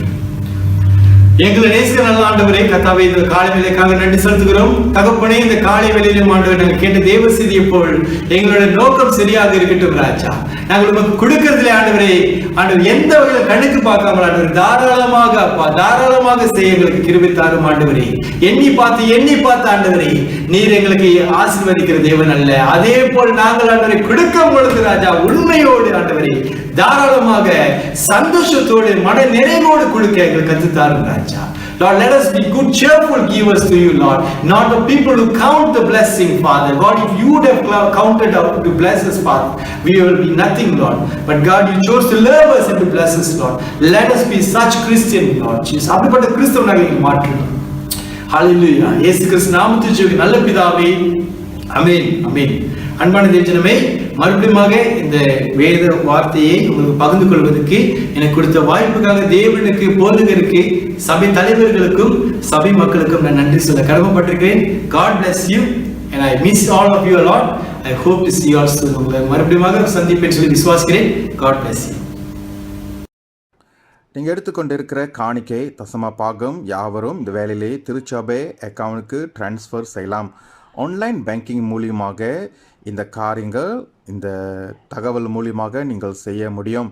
எங்களை நேசிக்கிற நல்ல ஆண்டவரே, கர்த்தாவே, இந்த காலை வேளைக்காக நன்றி செலுத்துகிறோம். தகப்பனே, இந்த காலை வேளையிலும் ஆண்டவரே, நாங்கள் கேட்ட தேவ செய்தியை போல் எங்களுடைய நோக்கம் சரியாக இருக்கட்டும் ராஜா. நாங்கள் உமக்கு கொடுக்கிறதுல ஆண்டவரே, ஆண்டவர் எந்த வகையில் கணக்கு பார்க்காமல் ஆண்டவர் தாராளமாக அப்பா தாராளமாக செய்ய எங்களுக்கு கிருபை தாரும் ஆண்டவரே. எண்ணி பார்த்து ஆண்டவரே, நீர் எங்களுக்கு ஆசீர்வதிக்கிற தேவன் அல்ல. அதே போல் நாங்கள் ஆண்டவரை கொடுக்கும் பொழுது ராஜா உண்மையோடு ஆண்டவரே தாராளமாக சந்தோஷத்தோடு மன நிறைவோடு கொடுக்க எங்களுக்கு கற்றுத்தாரும் ராஜா. Lord, let us be good, cheerful givers to you, Lord. Not the people who count the blessing, Father. God, if you would have counted out to bless us, Father, we will be nothing, Lord. But God, you chose to love us and to bless us, Lord. Let us be such Christian, Lord Jesus. அப்படிப்பட்ட கிறிஸ்தவனாக எங்களை மாற்றுங்க. ஹல்லேலூயா. இயேசு கிறிஸ்து நாமத்தில் ஜெபிக்கிறேன் நல்ல பிதாவே. ஆமென். ஆமென். அன்பான தேவஜனமே, மறுபடியும் இந்த வேத வார்த்தையை உங்களுக்கு பகிர்ந்து கொள்வதற்கு எனக்கு கொடுத்த வாய்ப்புக்காக தேவனுக்கு, போதகருக்கு, சபை தலைவர்களுக்கும் சபை மக்களுக்கும் நான் நன்றி சொல்ல கடமைப்பட்டிருக்கிறேன். God bless you and I miss all of you a lot. I hope to see you all soon. உங்களை மறுபடியும் சந்திப்பேன் சொல்லி விசுவாசிக்கிறேன். God bless you. நீங்கள் எடுத்துக்கொண்டிருக்கிற காணிக்கை தசம பாகம் யாவரும் இந்த வேலையிலே திருச்சபை அக்கவுண்ட்டுக்கு டிரான்ஸ்ஃபர் செய்யலாம். ஆன்லைன் பேங்கிங் மூலியமாக இந்த காரியங்கள், இந்த தகவல் மூலியமாக நீங்கள் செய்ய முடியும்.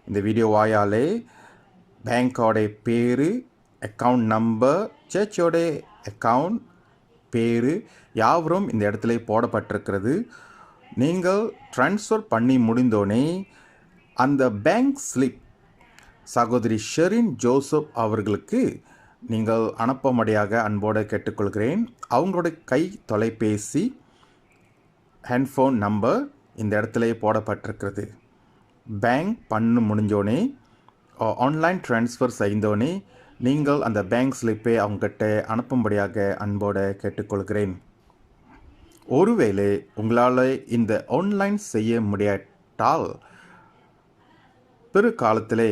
இந்த வீடியோ வாயாலே பேங்கோடைய பேர், அக்கவுண்ட் நம்பர், சர்ச்சோட அக்கவுண்ட் பேர் யாவரும் இந்த இடத்துல போடப்பட்டிருக்கிறது. நீங்கள் ட்ரான்ஸ்ஃபர் பண்ணி முடிந்தோடனே அந்த பேங்க் ஸ்லிப் சகோதரி ஷெரின் ஜோசப் அவர்களுக்கு நீங்கள் அனுப்பும்படியாக அன்போடு கேட்டுக்கொள்கிறேன். அவங்களுடைய கை தொலைபேசி ஹேண்ட்ஃபோன் நம்பர் இந்த இடத்துல போடப்பட்டிருக்கிறது. பேங்க் பண்ண முடிஞ்சோடனே, ஆன்லைன் ட்ரான்ஸ்ஃபர் செய்தோடனே நீங்கள் அந்த பேங்க் ஸ்லிப்பை அவங்ககிட்ட அனுப்பும்படியாக அன்போடு கேட்டுக்கொள்கிறேன். ஒருவேளை உங்களால் இந்த ஆன்லைன் செய்ய முடியாட்டால் பிற்காலத்திலே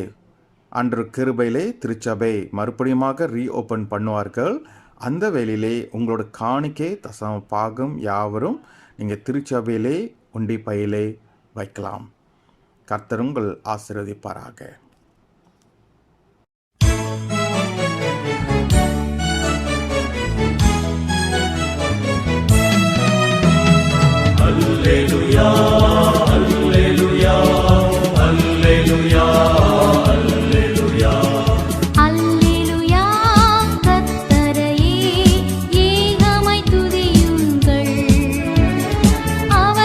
அன்று கிருபையிலே திருச்சபை மறுபடியுமாக ரீஓப்பன் பண்ணுவார்கள். அந்த வேளையிலே உங்களோட காணிக்கை தசம பாகம் யாவரும் நீங்கள் திருச்சபையிலே உண்டி பையிலே வைக்கலாம். கர்த்தர் உங்கள் ஆசீர்வதிப்பாராக. Alleluia, Alleluia, Alleluia. கர்த்தரையே ஏகமாய் துதியுங்கள். அவர்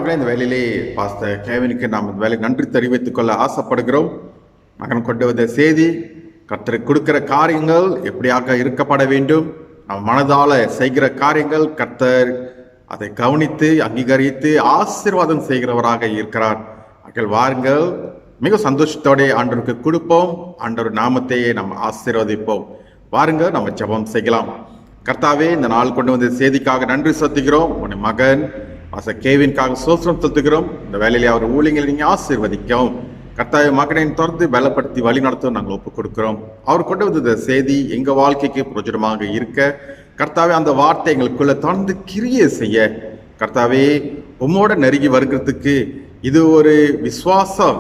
பிரியமானவர்களே, இந்த வேலையிலே பாஸ்டர் கேவினுக்கு நாம் இந்த வேலை நன்றி தெரிவித்துக் கொள்ள ஆசைப்படுகிறோம். மகன் கொண்டு வந்த செய்தி, கர்த்தருக்கு கொடுக்கிற காரியங்கள் எப்படியாக இருக்கப்பட வேண்டும், நம்ம மனதால செய்கிற காரியங்கள் கர்த்தர் அதை கவனித்து அங்கீகரித்து ஆசீர்வாதம் செய்கிறவராக இருக்கிறார். மக்கள் வாருங்கள், மிக சந்தோஷத்தோட ஆண்டவருக்கு கொடுப்போம், ஆண்டவர் நாமத்தையே நம்ம ஆசீர்வதிப்போம். வாருங்கள், நம்ம ஜெபம் செய்யலாம். கர்த்தாவே, இந்த நாள் கொண்டு வந்த செய்திக்காக நன்றி செலுத்துகிறோம். உன் மகன் பாஸ்டர் கேவின்காக சோத்திரம் செலுத்துகிறோம். இந்த வேலையிலே அவர் ஊழியங்களை நீங்க ஆசீர்வதிக்கவும். கர்த்தாவே, மகனை தொடர்ந்து பலப்படுத்தி வழி நடத்த நாங்கள் ஒப்புக் கொடுக்கிறோம். அவர் கொண்டு வந்த செய்தி எங்க வாழ்க்கைக்கு பிரயோஜனமாக இருக்க, கர்த்தாவே அந்த வார்த்தை எங்களுக்குள்ள தொடர்ந்து கிரியை செய்ய, கர்த்தாவே உம்மோட நெருங்கி வருகிறதுக்கு இது ஒரு விசுவாசம்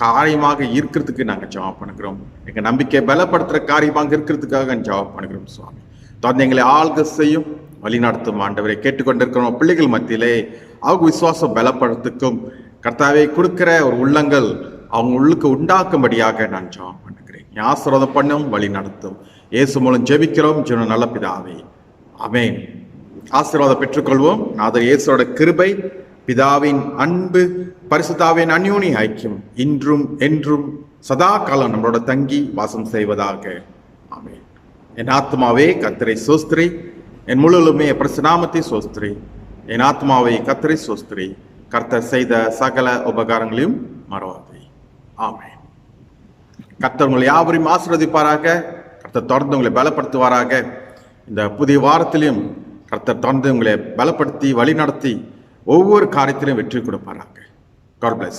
காரியமாக இருக்கிறதுக்கு நாங்கள் ஜெபம் பண்ணுகிறோம். எங்க நம்பிக்கை பலப்படுத்துற காரியமாக இருக்கிறதுக்காக ஜெபம் பண்ணுகிறோம். சுவாமி, தொடர்ந்து எங்களை ஆள்க செய்யும், வழி நடத்தும். ஆண்டவரை கேட்டுக்கொண்டிருக்கிறோம் பிள்ளைகள் மத்தியிலே அவங்க விசுவாசம் பலப்படுத்துக்கும் கர்த்தாவை கொடுக்கிற ஒரு உள்ளங்கள் அவங்க உள்ளுக்கு உண்டாக்கும்படியாக நான் ஜெபம் பண்ணுகிறேன். ஆசீர்வாதம் பண்ணும், வழி நடத்தும். இயேசு மூலம் ஜெபிக்கிறோம் ஜீவன நல்ல பிதாவே, ஆமென். ஆசீர்வாதம் பெற்றுக்கொள்வோம். நாதர் இயேசுவோட கிருபை, பிதாவின் அன்பு, பரிசுத்தாவின் அந்யோன்ய ஐக்கியம் இன்றும் என்றும் சதா காலம் நம்மளோட தங்கி வாசம் செய்வதாக, ஆமென். என் ஆத்மாவே கர்த்தரை சோஸ்திரி, என் முழுவதுமே பரிசுநாமத்தை சோஸ்திரி. என் ஆத்மாவை கர்த்தரை சோஸ்திரி, கர்த்தர் செய்த சகல உபகாரங்களையும் மறவாதே, ஆமென். கர்த்தர் உங்களை யாவரையும் ஆசீர்வதிப்பாராக. கர்த்தர் தொடர்ந்து உங்களை பலப்படுத்துவாராக. இந்த புதிய வாரத்திலையும் கர்த்தர் தொடர்ந்து உங்களை பலப்படுத்தி வழி நடத்தி ஒவ்வொரு காரியத்திலும் வெற்றி கொடுப்பாராங்க. God bless.